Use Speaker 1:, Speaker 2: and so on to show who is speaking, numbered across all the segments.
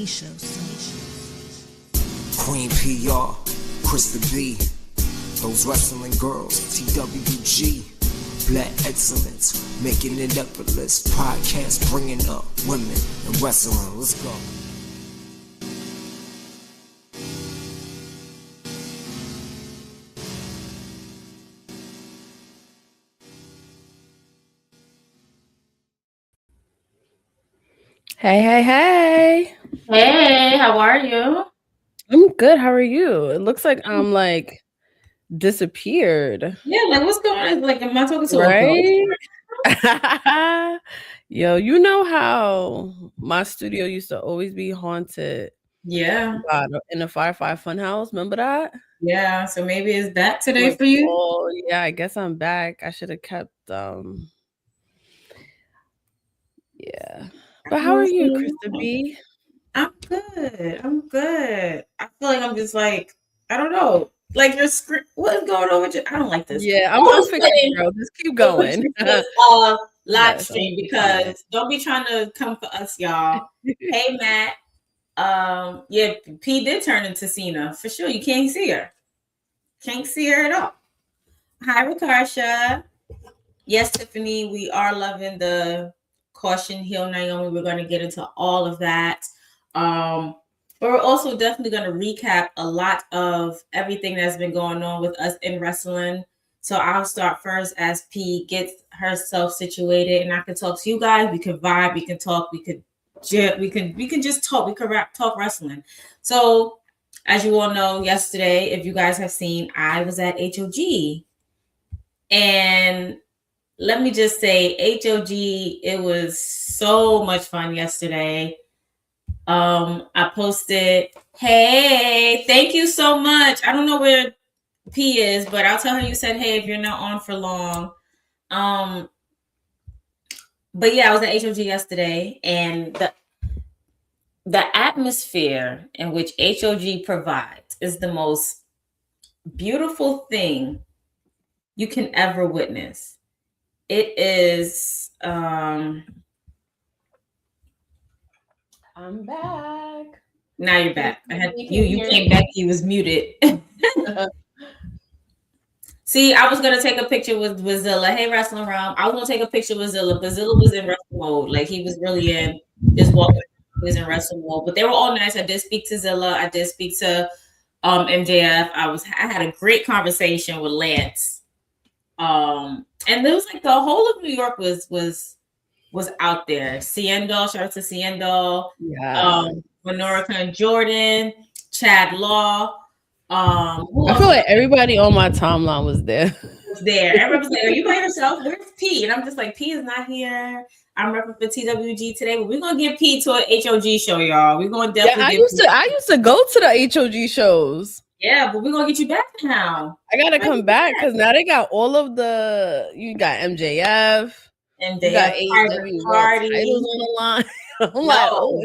Speaker 1: Queen PR, Krista B, those wrestling girls, TWG, Black Excellence, making it effortless. Podcast bringing up women and wrestling. Let's go.
Speaker 2: Hey.
Speaker 3: Hey, how are you?
Speaker 2: I'm good. How are you? It looks like I'm like disappeared.
Speaker 3: Yeah, like what's going on? Like, am I talking to
Speaker 2: right? Yo, you know how my studio used to always be haunted?
Speaker 3: Yeah.
Speaker 2: In the Firefly Funhouse. Remember that?
Speaker 3: Yeah. So maybe it's back today for you.
Speaker 2: Oh, yeah. I guess I'm back. I should have kept yeah. But how are you, Krista B?
Speaker 3: I'm good. I feel like I'm just like, I don't know. Like your screen, what is going on with you? I don't like this.
Speaker 2: Yeah, I'm fixing, bro. Just keep going.
Speaker 3: Live stream because don't be trying to come for us, y'all. Hey, Matt. Yeah, P did turn into Cena for sure. You can't see her. Can't see her at all. Hi, Rikarsha. Yes, Tiffany, we are loving the Caution Hill Naomi. We're going to get into all of that. But we're also definitely going to recap a lot of everything that's been going on with us in wrestling. So I'll start first as P gets herself situated, and I can talk to you guys. We can vibe, we can talk, we can just talk. We can talk wrestling. So as you all know, yesterday, if you guys have seen, I was at HOG, and let me just say, HOG, it was so much fun yesterday. I posted, hey, thank you so much. I don't know where P is, but I'll tell her you said, hey, if you're not on for long. But yeah, I was at HOG yesterday, and the atmosphere in which HOG provides is the most beautiful thing you can ever witness. It is
Speaker 2: I'm back.
Speaker 3: Now you're back. You came back, you was muted. See, I was gonna take a picture with Zilla. Hey, Wrestling Realm. I was gonna take a picture with Zilla, but Zilla was in wrestling mode. Like he was really in just walking. He was in wrestling mode. But they were all nice. I did speak to Zilla. I did speak to MJF. I had a great conversation with Lance. And it was like the whole of New York was out there. Ciendol, shout out to Ciendol.
Speaker 2: Yeah.
Speaker 3: Menorca and Jordan, Chad Law.
Speaker 2: I feel like everybody on my timeline was there.
Speaker 3: Everybody was like, are you by yourself? Where's P? And I'm just like, P is not here. I'm repping for TWG today, but we're gonna get P to an HOG show, y'all. We're gonna definitely
Speaker 2: I used to go to the HOG shows.
Speaker 3: Yeah, but we're gonna get you back now.
Speaker 2: I gotta come back because now they got all of you got MJF.
Speaker 3: And they got
Speaker 2: AEW titles on the line. I'm like, oh,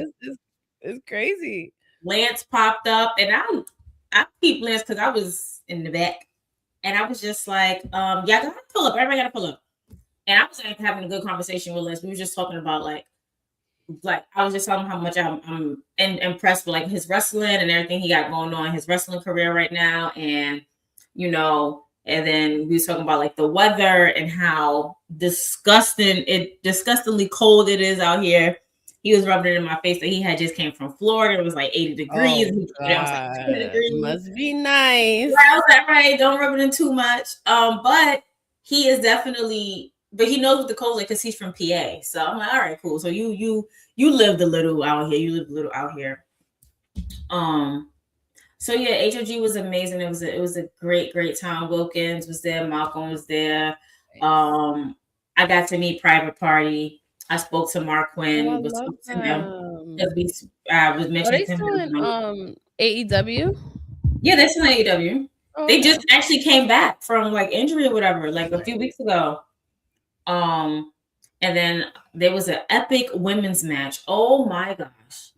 Speaker 2: it's crazy.
Speaker 3: Lance popped up, and I peeped Lance because I was in the back, and I was just like, yeah, gotta pull up. Everybody gotta pull up. And I was like having a good conversation with Lance. We were just talking about like I was just telling him how much I'm impressed with like his wrestling and everything he got going on, his wrestling career right now, and you know. And then we was talking about like the weather and how disgustingly cold it is out here. He was rubbing it in my face that he had just came from Florida. It was like 80 degrees.
Speaker 2: Oh, God. Must be nice.
Speaker 3: I was like, right, don't rub it in too much. But he is definitely, but he knows what the cold is because he's from PA. So I'm like, all right, cool. So you lived a little out here. So yeah, HOG was amazing. It was a great time. Wilkins was there. Malcolm was there. I got to meet Private Party. I spoke to Mark Quinn.
Speaker 2: I was mentioning. Are they still in AEW?
Speaker 3: Yeah, they're still in AEW. Oh, they just actually came back from like injury or whatever, like a few weeks ago. And then there was an epic women's match. Oh my gosh.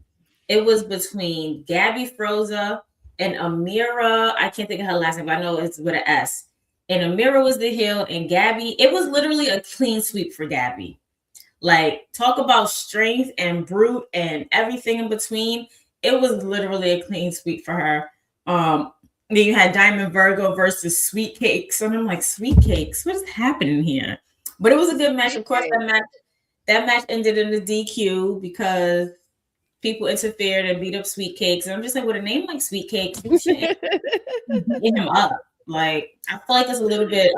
Speaker 3: It was between Gabby Froza and Amira. I can't think of her last name, but I know it's with an S. And Amira was the heel, and Gabby, it was literally a clean sweep for Gabby. Like, talk about strength and brute and everything in between. it was literally a clean sweep for her. Then you had Diamond Virgo versus Sweet Cakes, and I'm like, Sweet Cakes, what is happening here? But it was a good match. Of course, that match ended in the DQ because people interfered and beat up Sweet Cakes. And I'm just like, with a name like Sweet Cakes, you shouldn't beat him up. Like, I feel like it's a little bit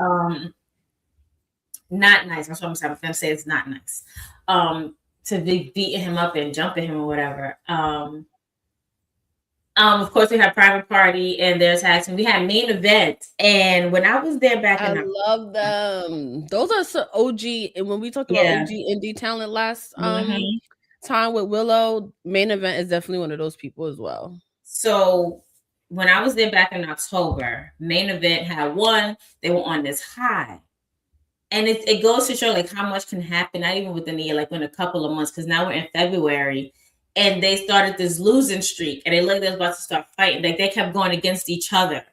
Speaker 3: not nice. That's what I'm saying. I'm saying it's not nice. To be beating him up and jumping him or whatever. Of course, we had Private Party and their tag team. We had Main Event, and when I was there back in,
Speaker 2: I love them. Those are some OG. And when we talked about OG indie talent last time with Willow, Main Event is definitely one of those people as well.
Speaker 3: So when I was there back in October, Main Event had won. They were on this high. And it goes to show like how much can happen, not even within a year, like in a couple of months, because now we're in February. And they started this losing streak, and they looked like they was about to start fighting. Like they kept going against each other,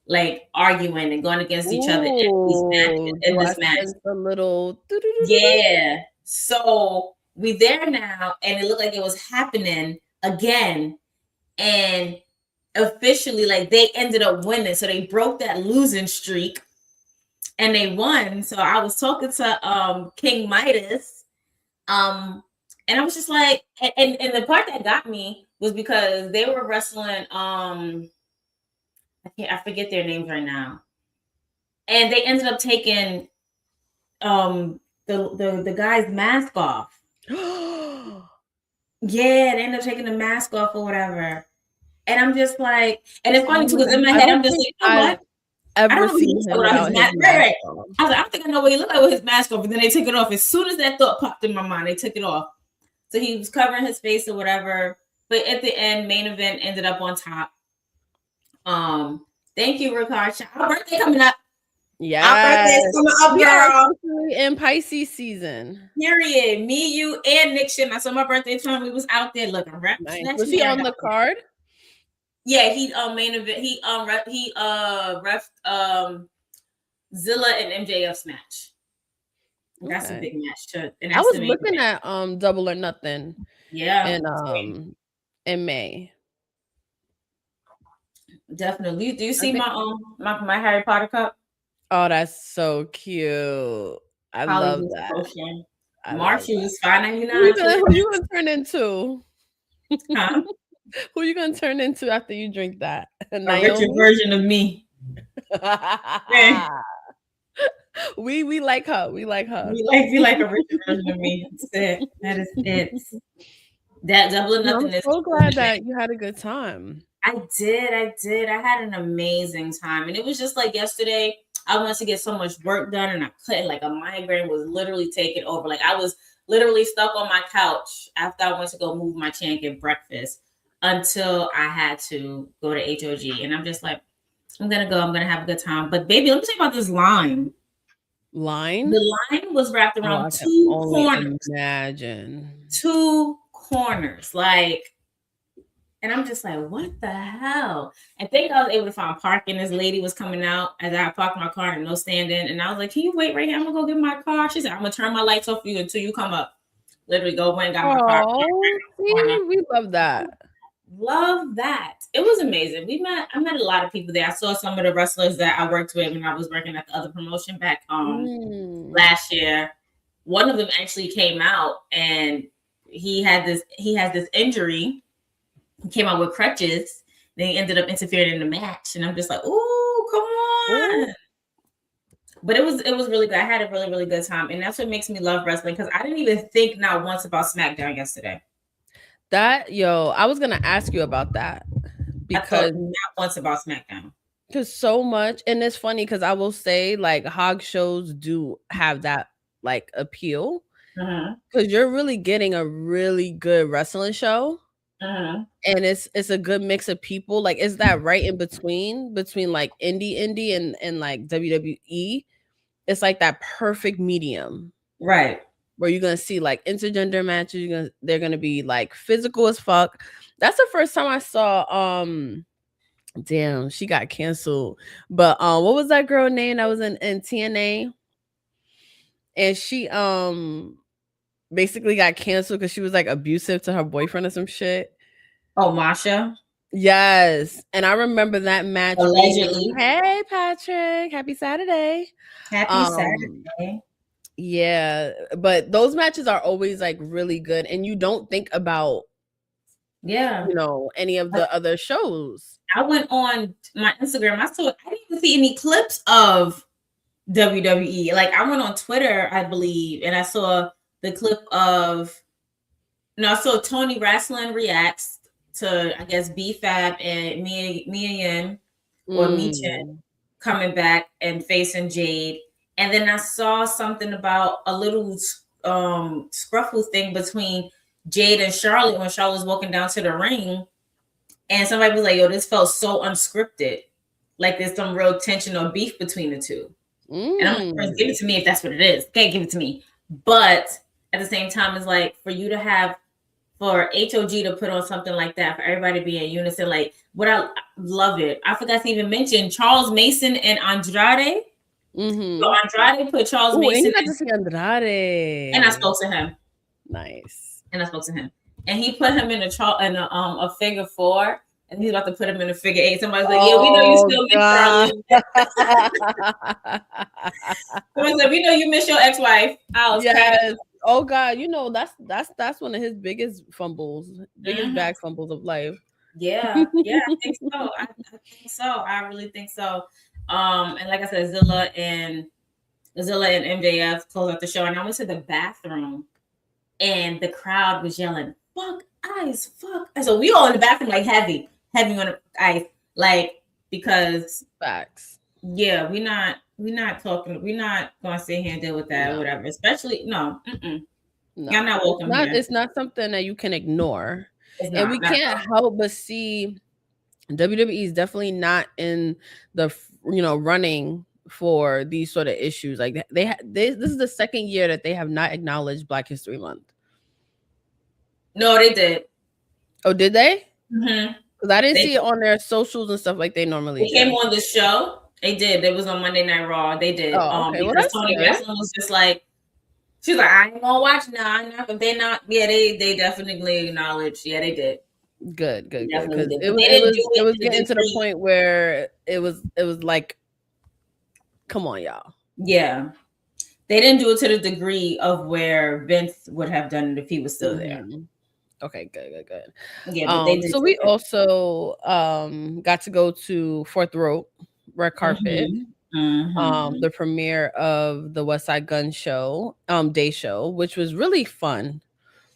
Speaker 3: like arguing and going against each other in this match.
Speaker 2: A little,
Speaker 3: yeah. So we there now, and it looked like it was happening again, and officially, like they ended up winning. So they broke that losing streak, and they won. So I was talking to King Midas, and I was just like, and the part that got me was because they were wrestling. I forget their names right now, and they ended up taking the guy's mask off. Yeah, they ended up taking the mask off or whatever. And I'm just like, and it's funny too because in my head I'm just like, you know what? I don't know what he looks like without his mask. Right. I was like, I don't think I know what he looked like with his mask off, but then they took it off. As soon as that thought popped in my mind, they took it off. So he was covering his face or whatever. But at the end, Main Event ended up on top. Thank you, Ricard. Our birthday coming up.
Speaker 2: Yeah.
Speaker 3: Our birthday's coming up, girl.
Speaker 2: In Pisces season.
Speaker 3: Period. Me, you, and Nick Shin. I saw my birthday time. We was out there looking.
Speaker 2: Nice. Was he on the card?
Speaker 3: Yeah, he Main Event. He ref Zilla and MJF's match. That's a big match too. And
Speaker 2: I was looking at Double or Nothing.
Speaker 3: Yeah.
Speaker 2: And in May.
Speaker 3: Definitely. Do you see my Harry Potter cup?
Speaker 2: Oh, that's so cute. I love that.
Speaker 3: Marshall is $5.99.
Speaker 2: Who you gonna turn into?
Speaker 3: Huh?
Speaker 2: Who you gonna turn into after you drink that?
Speaker 3: A richer version of me.
Speaker 2: We like her. We like her.
Speaker 3: We like a richer version of me. That's it. That is it. That Double or Nothing.
Speaker 2: I'm so glad that you had a good time.
Speaker 3: I did. I had an amazing time. And it was just like yesterday, I wanted to get so much work done and I couldn't. Like a migraine was literally taking over. Like I was literally stuck on my couch after I went to go move my chair and get breakfast until I had to go to HOG. And I'm just like, I'm going to go. I'm going to have a good time. But baby, let me tell you about this line. The line was wrapped around two corners.
Speaker 2: Imagine.
Speaker 3: Two corners. Like, and I'm just like, what the hell? I think I was able to find parking. This lady was coming out as I parked my car and no standing. And I was like, can you wait right here? I'm going to go get my car. She said, I'm going to turn my lights off for you until you come up. Literally go away and got my car.
Speaker 2: We love that.
Speaker 3: Love that. It was amazing. I met a lot of people there. I saw some of the wrestlers that I worked with when I was working at the other promotion back last year. One of them actually came out and he has this injury. He came out with crutches. Then he ended up interfering in the match. And I'm just like, ooh, come on. Ooh. But it was really good. I had a really, really good time. And that's what makes me love wrestling because I didn't even think not once about SmackDown yesterday.
Speaker 2: I was gonna ask you about that because
Speaker 3: not once about SmackDown.
Speaker 2: Because so much, and it's funny because I will say like hog shows do have that like appeal because you're really getting a really good wrestling show, and it's a good mix of people. Like, is that right in between like indie and like WWE? It's like that perfect medium,
Speaker 3: right?
Speaker 2: Where you're gonna see like intergender matches, they're gonna be like physical as fuck. That's the first time I saw damn, she got canceled. But what was that girl name that was in TNA? And she basically got canceled because she was like abusive to her boyfriend or some shit.
Speaker 3: Oh, Masha.
Speaker 2: Yes, and I remember that match.
Speaker 3: Allegedly.
Speaker 2: Hey, Patrick, happy Saturday.
Speaker 3: Happy Saturday.
Speaker 2: Yeah, but those matches are always like really good, and you don't think about any of the other shows.
Speaker 3: I went on my Instagram. I didn't even see any clips of WWE. Like I went on Twitter, I believe, and I saw the clip of. I saw Tony Wrestling reacts to, I guess, B-Fab and Mia Yim or Michin coming back and facing Jade. And then I saw something about a little scruffle thing between Jade and Charlotte when Charlotte was walking down to the ring. And somebody was like, yo, this felt so unscripted. Like there's some real tension or beef between the two. And I'm like, give it to me if that's what it is. Okay, give it to me. But at the same time, it's like for you to have, for HOG to put on something like that, for everybody to be in unison, like what I love it. I forgot to even mention Charles Mason and Andrade. So Andrade put Charles Mason.
Speaker 2: And you got to see Andrade.
Speaker 3: And I spoke to him.
Speaker 2: Nice.
Speaker 3: And I spoke to him. And he put him in a figure 4. And he's about to put him in a figure 8. Somebody's like, yeah, we know you still miss Charlie. Somebody's like, we know you miss your ex-wife.
Speaker 2: Yes. Oh God, that's one of his biggest fumbles, biggest bag fumbles of life.
Speaker 3: Yeah, I think so. I think so. I really think so. And like I said, Zilla and MJF closed out the show, and I went to the bathroom, and the crowd was yelling, "Fuck ice, fuck!" And so we all in the bathroom, like heavy on the ice, like because
Speaker 2: facts.
Speaker 3: Yeah, we're not talking. We're not going to sit here and deal with that or whatever. Especially no. I'm not welcome.
Speaker 2: It's not something that you can ignore, and we can't help but see WWE is definitely not in the running for these sort of issues. Like this is the second year that they have not acknowledged Black History Month.
Speaker 3: No, they did.
Speaker 2: Oh, did they? Because I didn't see it on their socials and stuff like they normally.
Speaker 3: They came on the show. They did. It was on Monday Night Raw. They did. Because Tony Wrestling was just like, she's like, I ain't gonna watch now. If they're not, they definitely acknowledged. Yeah, they did.
Speaker 2: Good. Because it was getting to the point where it was like, come on, y'all.
Speaker 3: Yeah, they didn't do it to the degree of where Vince would have done it if he was still there.
Speaker 2: Okay, good.
Speaker 3: Yeah, but they did.
Speaker 2: So we also got to go to Fourth Row red carpet, the premiere of the West Side Gun show, day show, which was really fun.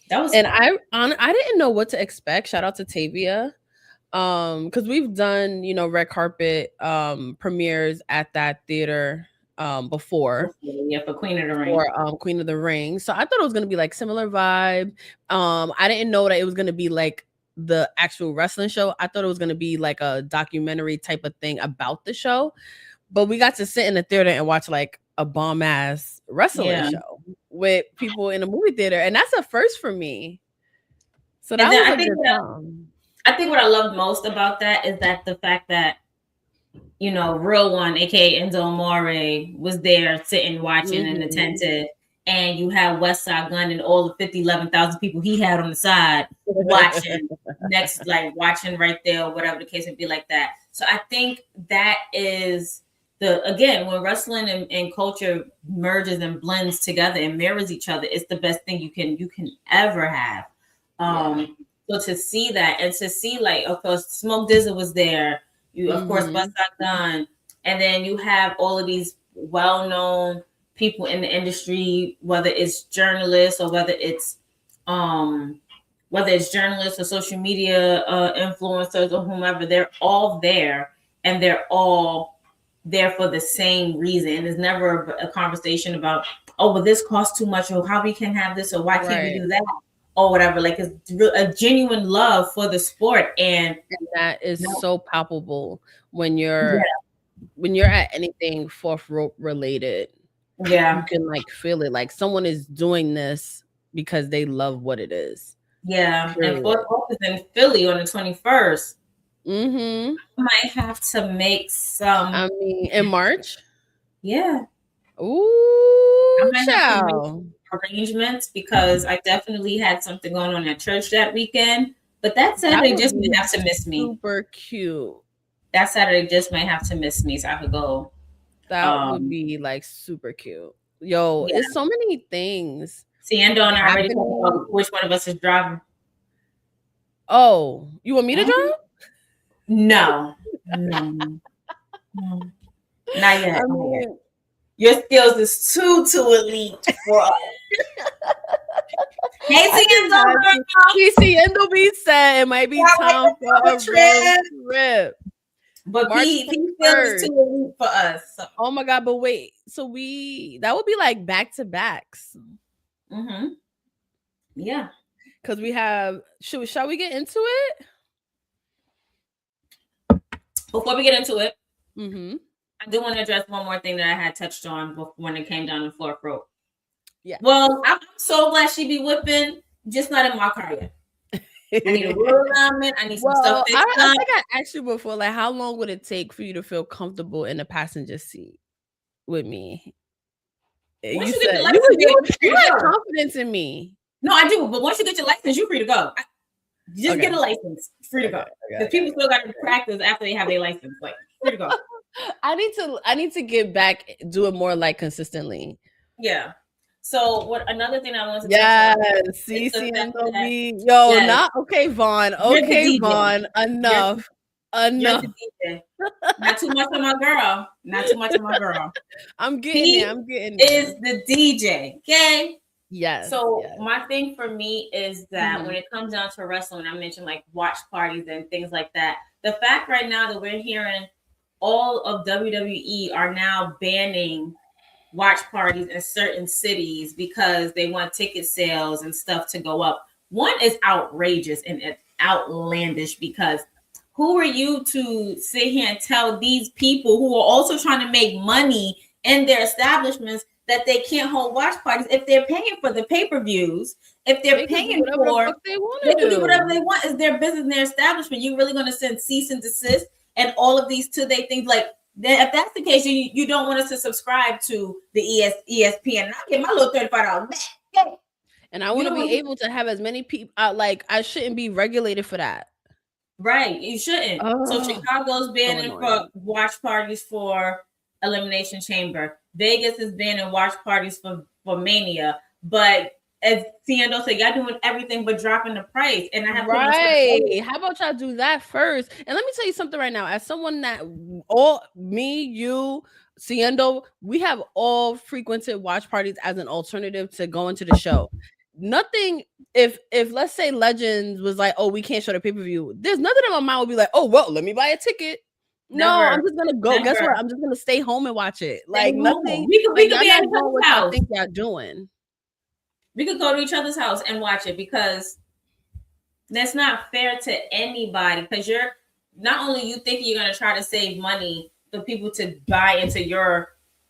Speaker 3: That was
Speaker 2: fun. I didn't know what to expect. Shout out to Tavia, because we've done red carpet premieres at that theater before.
Speaker 3: Yeah, for Queen of the Ring.
Speaker 2: For Queen of the Ring. So I thought it was gonna be like similar vibe. I didn't know that it was gonna be like the actual wrestling show. I thought it was going to be like a documentary type of thing about the show, but we got to sit in the theater and watch like a bomb ass wrestling show with people in a movie theater, and that's a first for me. So that was a good time.
Speaker 3: I think what I loved most about that is that the fact that Real One, aka Enzo Amore, was there sitting watching and attentive. And you have West Side Gun and all the 11,000 people he had on the side watching watching right there, or whatever the case would be like that. So I think that is when wrestling and culture merges and blends together and mirrors each other, it's the best thing you can ever have. So to see that and to see of course Smoke Dizzle was there, of course West Side Gun, and then you have all of these well-known people in the industry, whether it's journalists or whether it's journalists or social media influencers or whomever, they're all there, and they're all there for the same reason. And there's never a conversation about, oh, well, this costs too much, or how we can have this, or why can't we do that, or whatever. Like, it's a genuine love for the sport, and
Speaker 2: that is so palpable when you're at anything fourth rope related.
Speaker 3: Yeah,
Speaker 2: you can feel it. Like someone is doing this because they love what it is.
Speaker 3: Yeah, and Fourth Rope is in Philly on the 21st. I might have to make some.
Speaker 2: I mean, in March.
Speaker 3: Yeah.
Speaker 2: Ooh,
Speaker 3: I might have to make arrangements because I definitely had something going on at church that weekend. But that Saturday just might have to miss me.
Speaker 2: Super cute.
Speaker 3: That Saturday just might have to miss me so I could go.
Speaker 2: That would be like super cute. Yo, it's so many things.
Speaker 3: See, Endo and I already talked about which one of us is driving.
Speaker 2: Oh, you want me to drive?
Speaker 3: No. Not yet. Your skills is too elite for us. Hey,
Speaker 2: Endo be said it might be time for a trip.
Speaker 3: But he feels too elite for us. So.
Speaker 2: Oh my God! But wait, so that would be like back to backs.
Speaker 3: Yeah,
Speaker 2: because we have. Shall we get into it?
Speaker 3: Before we get into it, I do want to address one more thing that I had touched on when it came down to floor rope. Yeah. Well, I'm so glad she be whipping, just not in my car yet. I need a wheel alignment. I need some stuff fixed up.
Speaker 2: I think I asked you before, like, how long would it take for you to feel comfortable in the passenger seat with me?
Speaker 3: Once
Speaker 2: you said you had confidence in me.
Speaker 3: No, I do. But once you get your license, you're free to go. Just get a license, free to go. Because people still got to practice after they have their license. Like, free to go.
Speaker 2: I need to get back, do it more like consistently.
Speaker 3: Yeah. So another thing I wanted to
Speaker 2: not okay, Vaughn. Okay, Vaughn. Enough.
Speaker 3: Not too much of my girl. Not too much of my girl.
Speaker 2: I'm getting
Speaker 3: Is the DJ. Okay.
Speaker 2: Yes.
Speaker 3: So my thing for me is that when it comes down to wrestling, I mentioned like watch parties and things like that. The fact right now that we're hearing all of WWE are now banning watch parties in certain cities because they want ticket sales and stuff to go up. One is outrageous and outlandish because who are you to sit here and tell these people who are also trying to make money in their establishments that they can't hold watch parties if they're paying for the pay-per-views, if they're paying for they can do whatever they want. It's their business, their establishment. You're really going to send cease and desist and all of these two-day things like then if that's the case, you don't want us to subscribe to the ESPN. And I'll get my little $35 back.
Speaker 2: And I want to be able to have as many people. Like I shouldn't be regulated for that.
Speaker 3: Right, you shouldn't. So Chicago's banning for watch parties for Elimination Chamber. Vegas is banning watch parties for Mania. But as Ciendo said, y'all doing everything but dropping the price. And I have
Speaker 2: How about y'all do that first? And let me tell you something right now. As someone that me, you, Ciendo, we have all frequented watch parties as an alternative to going to the show. Nothing. If let's say Legends was like, oh, we can't show the pay-per-view. There's nothing in my mind would be like, oh, well, let me buy a ticket. No, I'm just gonna go. Guess what? I'm just gonna stay home and watch it. Like nothing.
Speaker 3: We could be at each other's house.
Speaker 2: I think y'all doing.
Speaker 3: We could go to each other's house and watch it because that's not fair to anybody. Because you're not only you thinking you're gonna try to save money for people to buy into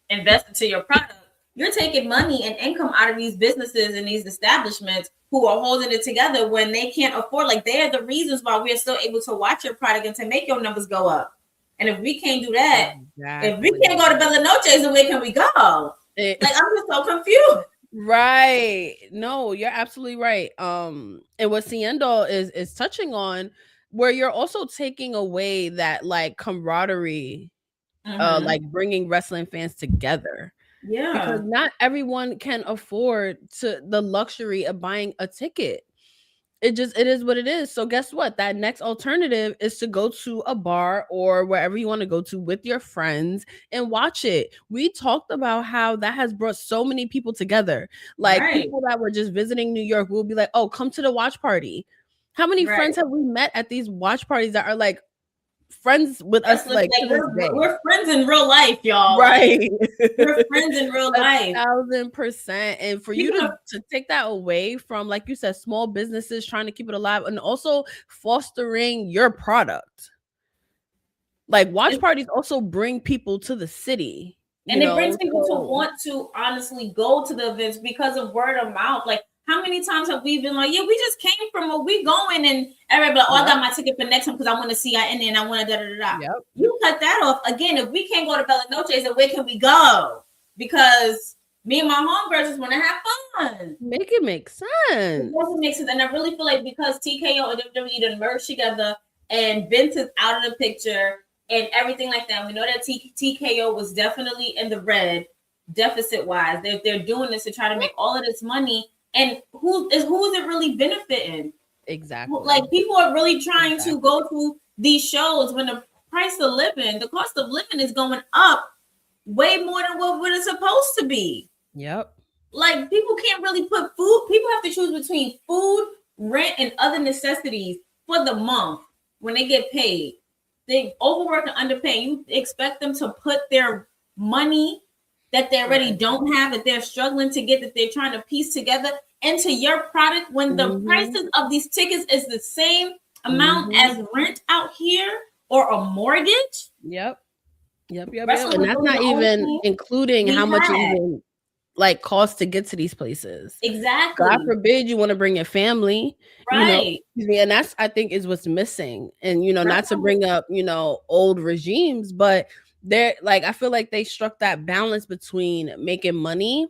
Speaker 3: invest into your product. You're taking money and income out of these businesses and these establishments who are holding it together when they can't afford. Like they're the reasons why we're still able to watch your product and to make your numbers go up. And if we can't do that, if we can't go to Bella Noches, then where can we go? Like I'm just so confused.
Speaker 2: Right. No, you're absolutely right. And what Ciendo is touching on, where you're also taking away that like camaraderie, like bringing wrestling fans together.
Speaker 3: Yeah,
Speaker 2: because not everyone can afford the luxury of buying a ticket. It is what it is. So guess what? That next alternative is to go to a bar or wherever you want to go to with your friends and watch it. We talked about how that has brought so many people together. Like people that were just visiting New York will be like, oh, come to the watch party. How many friends have we met at these watch parties that are like friends with us? Like
Speaker 3: we're friends in real life, y'all.
Speaker 2: Right.
Speaker 3: We're friends in real life.
Speaker 2: 1,000%. And for you to take that away from, like you said, small businesses trying to keep it alive and also fostering your product. Like watch parties also bring people to the city.
Speaker 3: And it brings people to want to honestly go to the events because of word of mouth. Like how many times have we been like, yeah, we just came from where we going, and everybody like, oh, I got my ticket for next time because I want to see y'all in there and I want to da. You cut that off. Again, if we can't go to Bella Noches, then where can we go? Because Me and my homegirls just want to have fun.
Speaker 2: Make it make sense.
Speaker 3: It doesn't make sense. And I really feel like because TKO and WWE done merged together and Vince is out of the picture and everything like that, we know that TKO was definitely in the red deficit-wise. They're doing this to try to make all of this money. And who is it really benefiting?
Speaker 2: Exactly.
Speaker 3: Like, people are really trying to go to these shows when the cost of living is going up way more than what it's supposed to be.
Speaker 2: Yep.
Speaker 3: Like, people can't really put food. People have to choose between food, rent, and other necessities for the month when they get paid. They overwork and underpay. You expect them to put their money that they already don't have, that they're struggling to get, that they're trying to piece together into your product when the prices of these tickets is the same amount as rent out here or a mortgage.
Speaker 2: Yep. And that's not even including how much it even like costs to get to these places.
Speaker 3: Exactly.
Speaker 2: God forbid you want to bring your family,
Speaker 3: right?
Speaker 2: And that's, I think, is what's missing. And not to bring up old regimes, but they're like, I feel like they struck that balance between making money,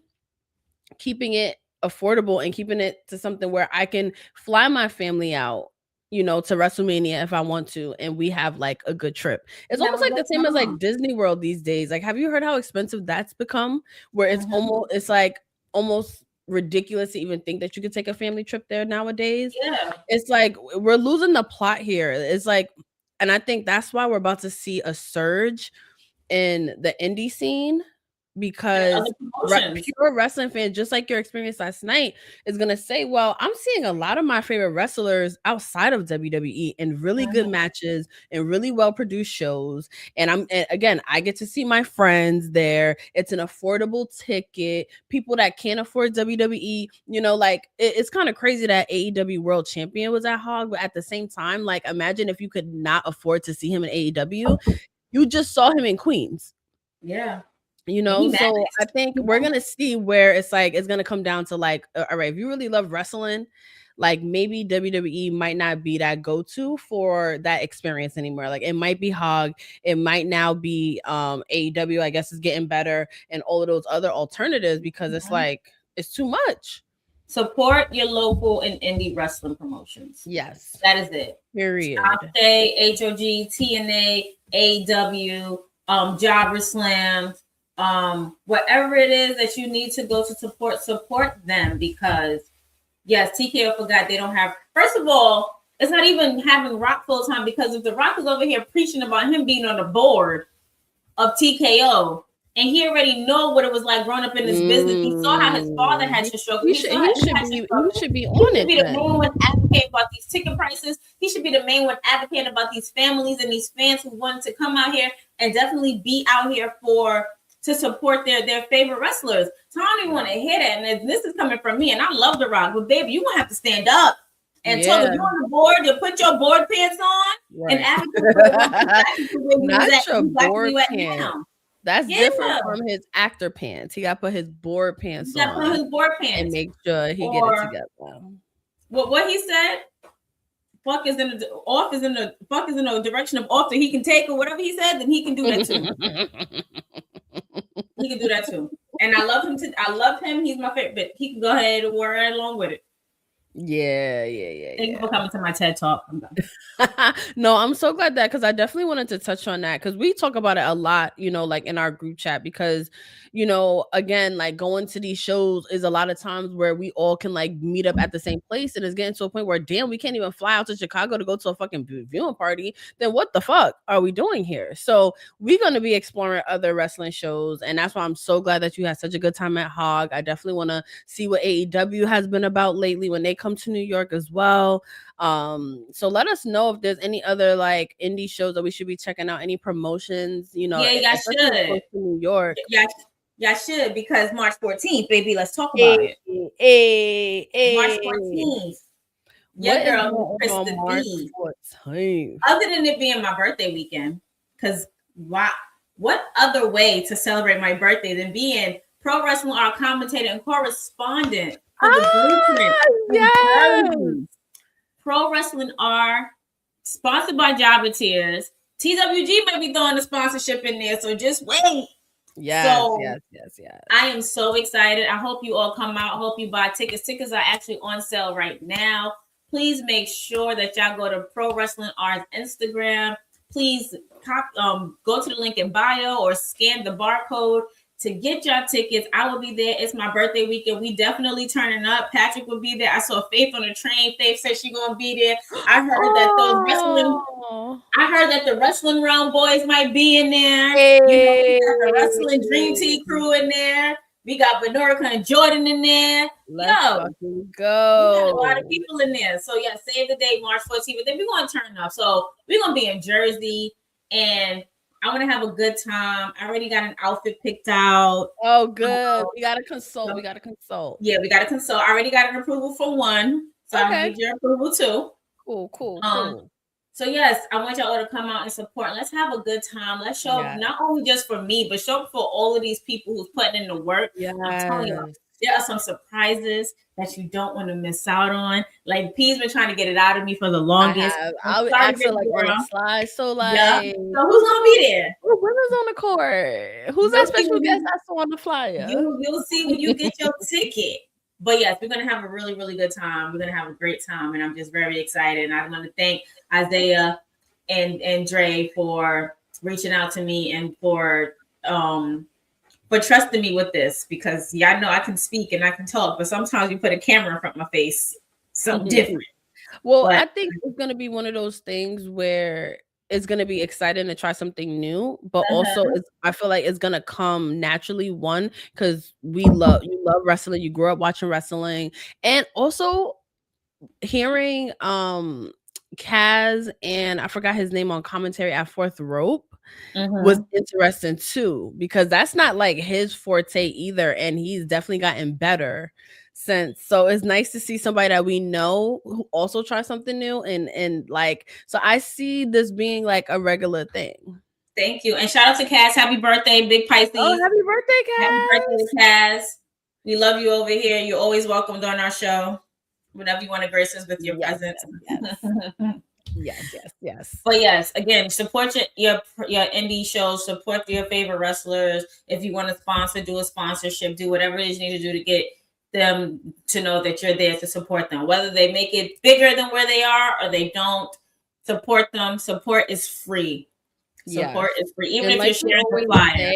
Speaker 2: keeping it affordable, and keeping it to something where I can fly my family out to WrestleMania if I want to, and we have like a good trip. It's almost like the same as like Disney World these days. Like, have you heard how expensive that's become? Where it's almost ridiculous to even think that you could take a family trip there nowadays.
Speaker 3: Yeah.
Speaker 2: It's like we're losing the plot here. It's like, and I think that's why we're about to see a surge in the indie scene, because pure wrestling fans, just like your experience last night, is going to say, well, I'm seeing a lot of my favorite wrestlers outside of WWE in really good matches and really well-produced shows. And again, I get to see my friends there. It's an affordable ticket. People that can't afford WWE, like it's kind of crazy that AEW World Champion was at Hog, but at the same time, like, imagine if you could not afford to see him in AEW. You just saw him in Queens.
Speaker 3: Yeah.
Speaker 2: So I think we're going to see where it's like, it's going to come down to like, all right, if you really love wrestling, like maybe WWE might not be that go-to for that experience anymore. Like, it might be Hog. It might now be AEW, I guess, is getting better, and all of those other alternatives, because it's like, it's too much.
Speaker 3: Support your local and indie wrestling promotions.
Speaker 2: Yes.
Speaker 3: That is it.
Speaker 2: Period.
Speaker 3: Say HOG, TNA, AEW, Jobber Slams, whatever it is that you need to go to support them, because yes, TKO forgot they don't have. First of all, it's not even having Rock full time, because if the Rock is over here preaching about him being on the board of TKO, and he already know what it was like growing up in this business, he saw how his father had to struggle. He should be on it.
Speaker 2: He should be the
Speaker 3: main one advocating about these ticket prices. He should be the main one advocating about these families and these fans who wanted to come out here and definitely be out here to support their favorite wrestlers. So I don't even want to hear that. And this is coming from me, and I love The Rock, but baby, you're gonna have to stand up and tell them you're on the board, you put your board pants on and advocate for
Speaker 2: not your board pants. That's different from his actor pants. He got to put his board pants on.
Speaker 3: Put his board pants
Speaker 2: and make sure he get it together.
Speaker 3: What he said? Fuck is in the direction of off that he can take, or whatever he said. Then he can do that too. He can do that too. And I love him. He's my favorite. But he can go ahead and wear right along with it.
Speaker 2: Yeah.
Speaker 3: Thank you for coming to my TED Talk. I'm done.
Speaker 2: No, I'm so glad that, because I definitely wanted to touch on that, because we talk about it a lot, like in our group chat, because, again, like going to these shows is a lot of times where we all can like meet up at the same place, and it's getting to a point where, damn, we can't even fly out to Chicago to go to a fucking viewing party. Then what the fuck are we doing here? So we're going to be exploring other wrestling shows, and that's why I'm so glad that you had such a good time at Hog. I definitely want to see what AEW has been about lately when they come to New York as well. So let us know if there's any other like indie shows that we should be checking out, any promotions,
Speaker 3: Yeah, y'all should.
Speaker 2: To New York.
Speaker 3: Y'all should, because March 14th, baby, let's talk about it. March 14th. Your girl, Krista B. Other than it being my birthday weekend, because what other way to celebrate my birthday than being Pro Wrestling R commentator and correspondent for the Blueprint?
Speaker 2: Yes.
Speaker 3: Pro Wrestling R, sponsored by Jobber Tears. TWG may be throwing the sponsorship in there, so just wait.
Speaker 2: Yes,
Speaker 3: so
Speaker 2: yes.
Speaker 3: I am so excited. I hope you all come out. I hope you buy tickets. Tickets are actually on sale right now. Please make sure that y'all go to Pro Wrestling R's Instagram. Please go to the link in bio or scan the barcode to get y'all tickets. I will be there. It's my birthday weekend. We definitely turning up. Patrick will be there. I saw Faith on the train. Faith said she's gonna be there. I heard that the wrestling realm boys might be in there.
Speaker 2: Hey.
Speaker 3: We got the wrestling dream team crew in there. We got Benorica and Jordan in there.
Speaker 2: Let's fucking go.
Speaker 3: We got a lot of people in there. So yeah, save the date, March 14th. But then we're gonna turn up. So we're gonna be in Jersey, and I want to have a good time. I already got an outfit picked out.
Speaker 2: Oh, good. We gotta consult. Yeah,
Speaker 3: we gotta consult. I already got an approval for one, so I need your approval too.
Speaker 2: Cool.
Speaker 3: So yes, I want y'all to come out and support. Let's have a good time. Let's show not only just for me, but show for all of these people who's putting in the work.
Speaker 2: Yes.
Speaker 3: I'm telling you, there are some surprises that you don't want to miss out on. Like P's been trying to get it out of me for the longest.
Speaker 2: I would ask her like on the slide. So like,
Speaker 3: so who's gonna be there?
Speaker 2: Women's on the court. Who's that special guest that's on the flyer?
Speaker 3: You'll see when you get your ticket. But yes, we're going to have a really, really good time. We're going to have a great time. And I'm just very excited. And I want to thank Isaiah and Dre for reaching out to me and for trusting me with this, because y'all know I can speak and I can talk, but sometimes you put a camera in front of my face, something different.
Speaker 2: Well, I think it's going to be one of those things where it's going to be exciting to try something new, but also I feel like it's going to come naturally, one, because you love wrestling, you grew up watching wrestling, and also hearing Kaz and I forgot his name on commentary at Fourth Rope was interesting too, because that's not like his forte either, and he's definitely gotten better since. So it's nice to see somebody that we know who also try something new, and like, so I see this being like a regular thing.
Speaker 3: Thank you, and shout out to Kaz. Happy birthday, Big Pisces.
Speaker 2: Oh, happy birthday, Kaz.
Speaker 3: Happy birthday, Kaz. We love you over here. You're always welcomed on our show whenever you want to grace us with your presence.
Speaker 2: Yes.
Speaker 3: But yes, again, support your indie shows, support your favorite wrestlers. If you want to sponsor, do a sponsorship, do whatever it is you need to do to get them to know that you're there to support them. Whether they make it bigger than where they are or they don't, support them. Support is free. Support is free. Even if you're sharing the flyer.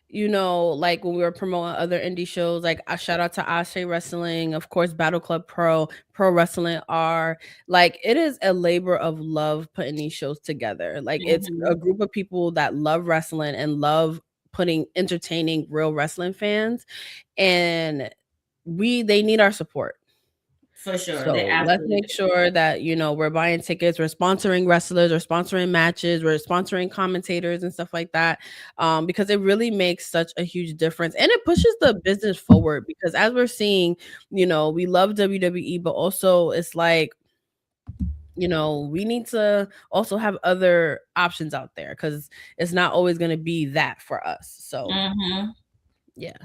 Speaker 2: You know, like when we were promoting other indie shows, like I shout out to Ashe Wrestling, of course, Battle Club Pro Wrestling R. Like, it is a labor of love putting these shows together. Like, it's a group of people that love wrestling and love entertaining real wrestling fans, and they need our support.
Speaker 3: For sure.
Speaker 2: So let's make sure that, you know, we're buying tickets, we're sponsoring wrestlers, we're sponsoring matches, we're sponsoring commentators and stuff like that, because it really makes such a huge difference, and it pushes the business forward, because as we're seeing, you know, we love WWE, but also it's like, you know, we need to also have other options out there, because it's not always going to be that for us. So yeah,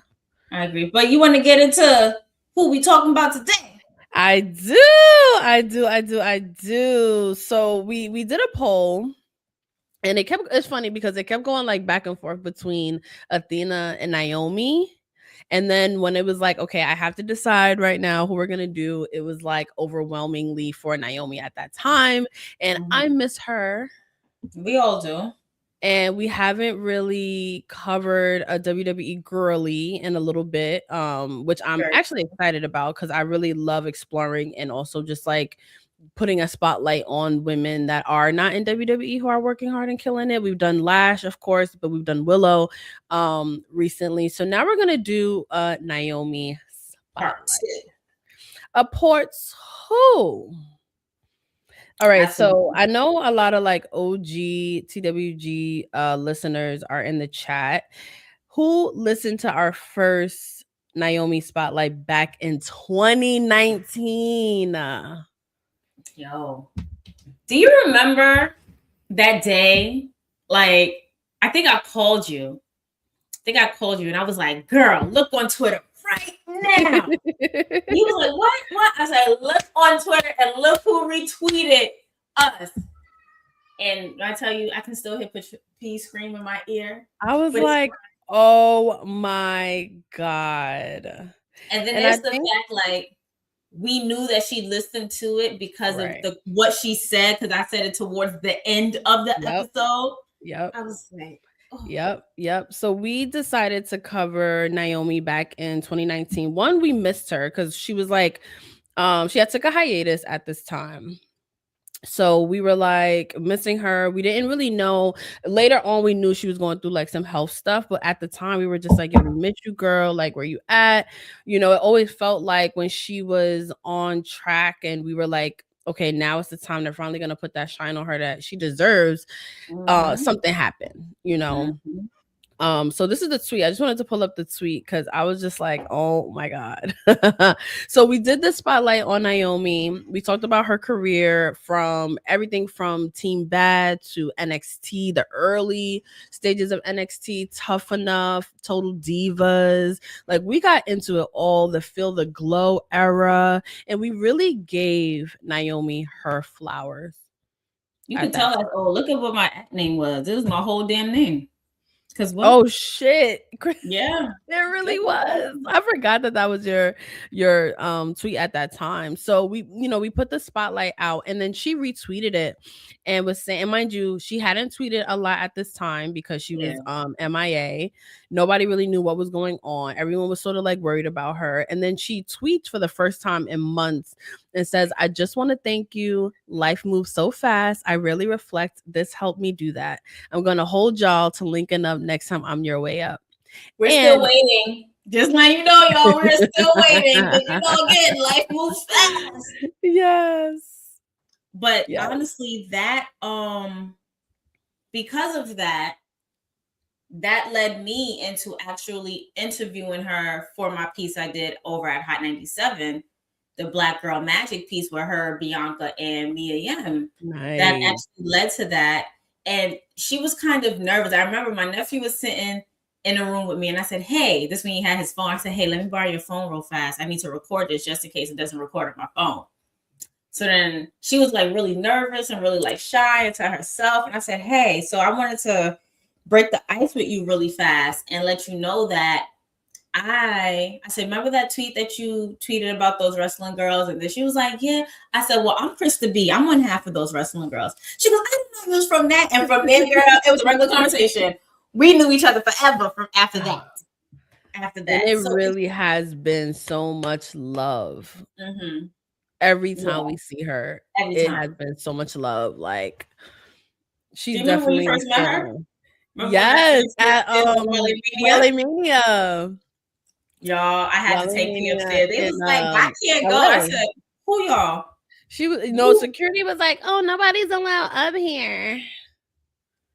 Speaker 2: I
Speaker 3: agree. But you want to get into who we talking about today?
Speaker 2: I do. So we did a poll, and it's funny because it kept going like back and forth between Athena and Naomi. And then when it was like, okay, I have to decide right now who we're going to do, it was like overwhelmingly for Naomi at that time. And I miss her.
Speaker 3: We all do.
Speaker 2: And we haven't really covered a WWE girly in a little bit, which I'm actually excited about, because I really love exploring and also just like putting a spotlight on women that are not in WWE who are working hard and killing it. We've done Lash, of course, but we've done Willow recently. So now we're going to do Naomi spotlight. A Ports Who? All right, so I know a lot of like OG TWG listeners are in the chat who listened to our first Naomi spotlight back in 2019.
Speaker 3: Yo, do you remember that day? Like, I think I called you. And I was like, girl, look on Twitter right now. He was like, what? I said, look on Twitter and look who retweeted us. And I tell you, I can still hear P scream in my ear.
Speaker 2: I was like, Oh my God.
Speaker 3: And then
Speaker 2: And
Speaker 3: there's the fact, like, we knew that she listened to it because of what she said, because I said it towards the end of the episode.
Speaker 2: Yep.
Speaker 3: I was like, oh.
Speaker 2: Yep. So we decided to cover Naomi back in 2019. One, we missed her because she was like, she had took a hiatus at this time. So we were like missing her. We didn't really know. Later on, we knew she was going through like some health stuff, but at the time, we were just like, "Yo, we miss you, girl. Like, where you at?" You know, it always felt like when she was on track, and we were like, "Okay, now it's the time. They're finally gonna put that shine on her that she deserves." Something happened, you know. So this is the tweet. I just wanted to pull up the tweet because I was just like, oh my God. So we did the spotlight on Naomi. We talked about her career from everything from Team Bad to NXT, the early stages of NXT, Tough Enough, Total Divas. Like, we got into it all, the Feel the Glow era, and we really gave Naomi her flowers.
Speaker 3: You could tell us, oh, look at what my name was. It was my whole damn name.
Speaker 2: Oh shit.
Speaker 3: Yeah,
Speaker 2: it really was. I forgot that was your tweet at that time. So we put the spotlight out, and then she retweeted it and was saying, and mind you, she hadn't tweeted a lot at this time because she was MIA. Nobody really knew what was going on. Everyone was sort of like worried about her. And then she tweets for the first time in months and says, "I just want to thank you. Life moves so fast. I really reflect. This helped me do that. I'm gonna hold y'all to linking up next time I'm your way up."
Speaker 3: We're still waiting. Just let you know, y'all, we're still waiting. But you know, again, life moves fast.
Speaker 2: Yes.
Speaker 3: But honestly, that because of that led me into actually interviewing her for my piece I did over at Hot 97, the Black Girl Magic piece with her, Bianca, and Mia Yim.
Speaker 2: Nice.
Speaker 3: That actually led to that. And she was kind of nervous. I remember my nephew was sitting in a room with me, and I said, "Hey," this when he had his phone. I said, "Hey, let me borrow your phone real fast. I need to record this just in case it doesn't record on my phone." So then she was like really nervous and really like shy and to herself. And I said, "Hey, so I wanted to break the ice with you really fast and let you know that I said, remember that tweet that you tweeted about those wrestling girls?" And then she was like, "Yeah." I said, "Well, I'm Krista B. I'm one half of those wrestling girls." She goes, "I didn't know it was from that." And from there, girl, it was a regular conversation. We knew each other forever from after that.
Speaker 2: And it really has been so much love. Every time we see her, it has been so much love. Like, she's definitely
Speaker 3: when we first met her.
Speaker 2: Yes, at LA Mania.
Speaker 3: Y'all, I had to take me upstairs. They was like, "I can't go." I said, "Who y'all?"
Speaker 2: She was, security was like, "Oh, nobody's allowed up here."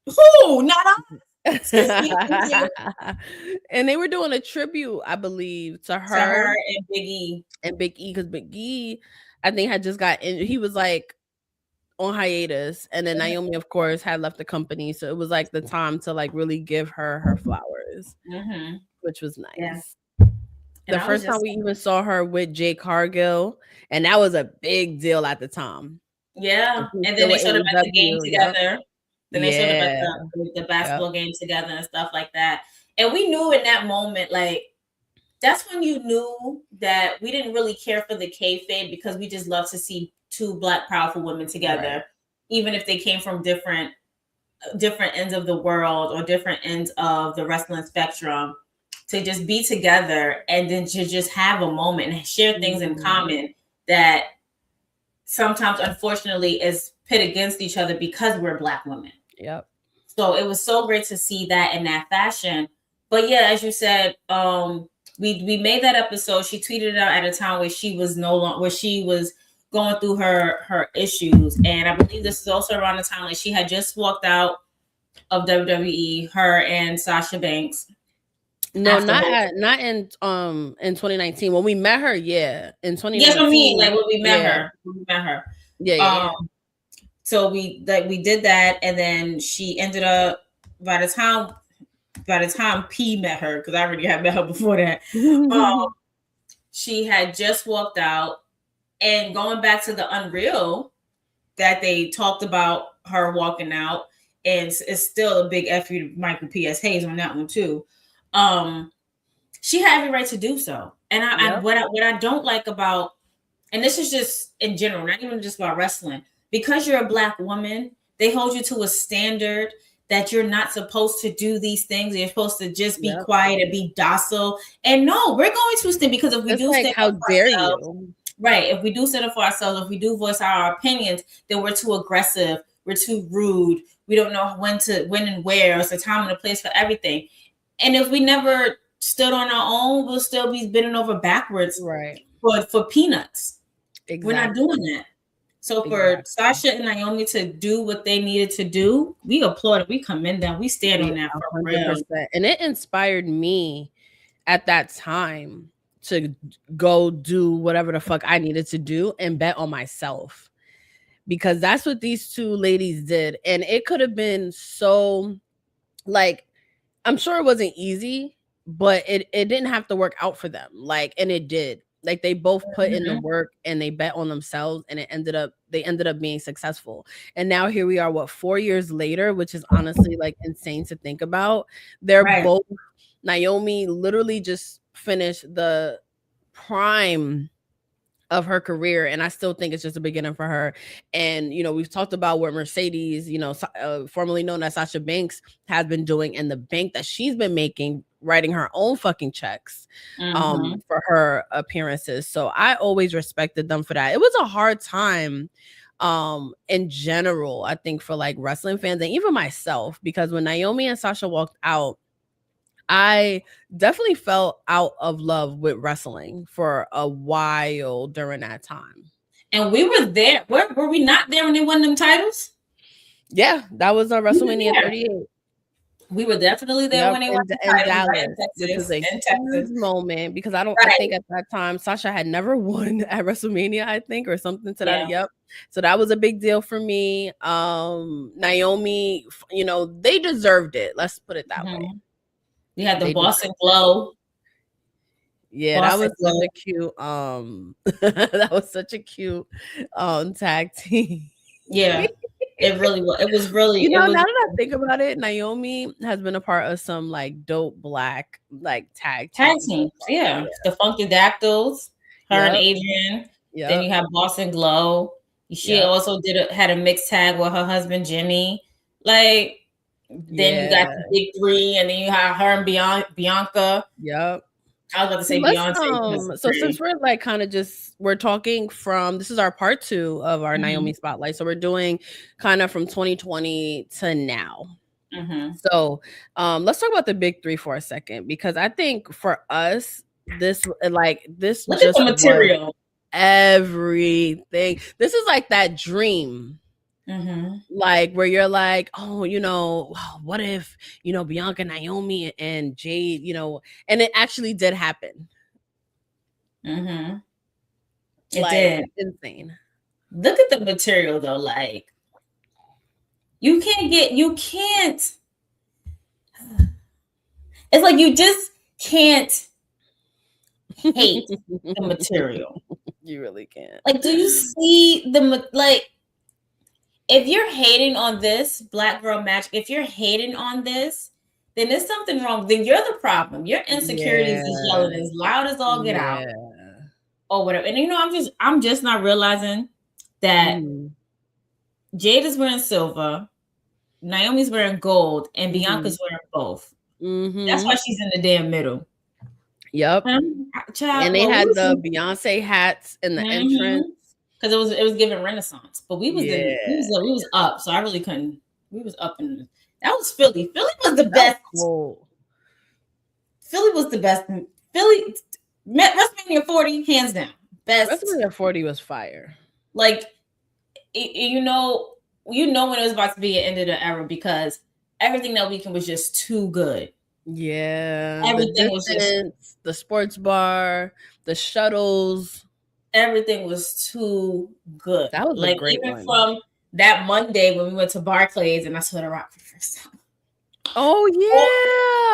Speaker 3: Who? Not us.
Speaker 2: And they were doing a tribute, I believe, to her
Speaker 3: and Big E.
Speaker 2: And Big E, because Big E, I think, had just got in. He was like on hiatus, and then Naomi, of course, had left the company, so it was like the time to like really give her flowers, which was nice.
Speaker 3: Yeah.
Speaker 2: The first time we even saw her with Jay Cargill, and that was a big deal at the time.
Speaker 3: Yeah, and then they showed up at the game together. Then they showed up at the basketball game together and stuff like that. And we knew in that moment, like, that's when you knew that we didn't really care for the kayfabe, because we just love to see two Black powerful women together, even if they came from different ends of the world or different ends of the wrestling spectrum, to just be together and then to just have a moment and share things in common that sometimes, unfortunately, is pit against each other because we're Black women.
Speaker 2: Yep.
Speaker 3: So it was so great to see that in that fashion. But yeah, as you said, we made that episode. She tweeted it out at a time where she was going through her issues, and I believe this is also around the time like she had just walked out of WWE. Her and Sasha Banks.
Speaker 2: No, not in 2019 when we met her. Yeah, in 2019.
Speaker 3: Yes, I mean, like when we met her.
Speaker 2: Yeah.
Speaker 3: So we did that, and then she ended up by the time P met her, because I already had met her before that. She had just walked out, and going back to the Unreal that they talked about her walking out, and it's still a big F you to Michael P.S. Hayes on that one too. she had every right to do so. And what I don't like about, and this is just in general, not even just about wrestling, because you're a Black woman, they hold you to a standard that you're not supposed to do these things. You're supposed to just be quiet and be docile. And no, we're going to stand, because if we do stand
Speaker 2: how
Speaker 3: up for
Speaker 2: dare
Speaker 3: ourselves,
Speaker 2: you?
Speaker 3: Right. If we do stand up for ourselves, if we do voice our opinions, then we're too aggressive. We're too rude. We don't know when and where. It's a time and a place for everything. And if we never stood on our own, we'll still be bending over backwards for peanuts. Exactly. We're not doing that. So for Sasha and Naomi to do what they needed to do, we applaud it. We commend them. We stand on that for 100%. Real.
Speaker 2: And it inspired me at that time to go do whatever the fuck I needed to do and bet on myself, because that's what these two ladies did. And it could have been so, like, I'm sure it wasn't easy, but it didn't have to work out for them. Like, and it did. Like, they both put in the work and they bet on themselves, and they ended up being successful. And now here we are, 4 years later, which is honestly like insane to think about. They're both, Naomi literally just finished the prime of her career, and I still think it's just a beginning for her. And we've talked about what Mercedes, formerly known as Sasha Banks, has been doing, and the bank that she's been making, writing her own fucking checks for her appearances. So I always respected them for that. It was a hard time in general, I think, for like wrestling fans and even myself, because when Naomi and Sasha walked out, I definitely felt out of love with wrestling for a while during that time.
Speaker 3: And we were there. Were we not there when they won them titles?
Speaker 2: Yeah, that was on WrestleMania 38.
Speaker 3: We were definitely there when they won the titles,
Speaker 2: Dallas,
Speaker 3: in Texas,
Speaker 2: which is a huge moment, because I think at that time Sasha had never won at WrestleMania, I think, or something to that. Yep. So that was a big deal for me. Naomi, they deserved it. Let's put it that way.
Speaker 3: We had the Boston Glow.
Speaker 2: Yeah, that was such a cute that was such a cute tag team.
Speaker 3: Yeah. It really was. It was really,
Speaker 2: now that I think about it, Naomi has been a part of some like dope Black like tag
Speaker 3: teams. Yeah. The Funky Dactyls, her and Adrian. Yep. Then you have Boston Glow. She also had a mixed tag with her husband Jimmy. Like, then you got the Big Three, and then you have her and Bianca.
Speaker 2: Yep.
Speaker 3: I was about to say Beyonce.
Speaker 2: So since we're like kind of we're talking from, this is our part 2 of our Naomi Spotlight. So we're doing kind of from 2020 to now. So let's talk about the Big Three for a second, because I think for us, this
Speaker 3: Look
Speaker 2: just
Speaker 3: at the material.
Speaker 2: Everything. This is like that dream. Like where you're like, oh, what if Bianca, Naomi, and Jade, and it actually did happen.
Speaker 3: It did.
Speaker 2: Insane.
Speaker 3: Look at the material though. Like, you can't. It's like you just can't hate the material.
Speaker 2: You really can't.
Speaker 3: Like, do you see if you're hating on this Black girl match, if you're hating on this, then there's something wrong. Then you're the problem. Your insecurities is yelling as loud as all get out, or whatever. And I'm just not realizing that Jade is wearing silver, Naomi's wearing gold, and Bianca's wearing both. That's why she's in the damn middle.
Speaker 2: Yep. And they had the Beyonce hats in the entrance.
Speaker 3: Because it was giving Renaissance, but we was up, so I really couldn't. We was up, and that was Philly. Philly was the best.
Speaker 2: Cool.
Speaker 3: Philly was the best. Philly, WrestleMania 40, hands down, best.
Speaker 2: WrestleMania 40 was fire.
Speaker 3: Like, you know when it was about to be an end of the era, because everything that weekend was just too good.
Speaker 2: Yeah,
Speaker 3: everything was just
Speaker 2: the sports bar, the shuttles.
Speaker 3: Everything was too good.
Speaker 2: That was
Speaker 3: like,
Speaker 2: a great
Speaker 3: even
Speaker 2: one.
Speaker 3: From that Monday when we went to Barclays and I saw The Rock for the first time.
Speaker 2: Oh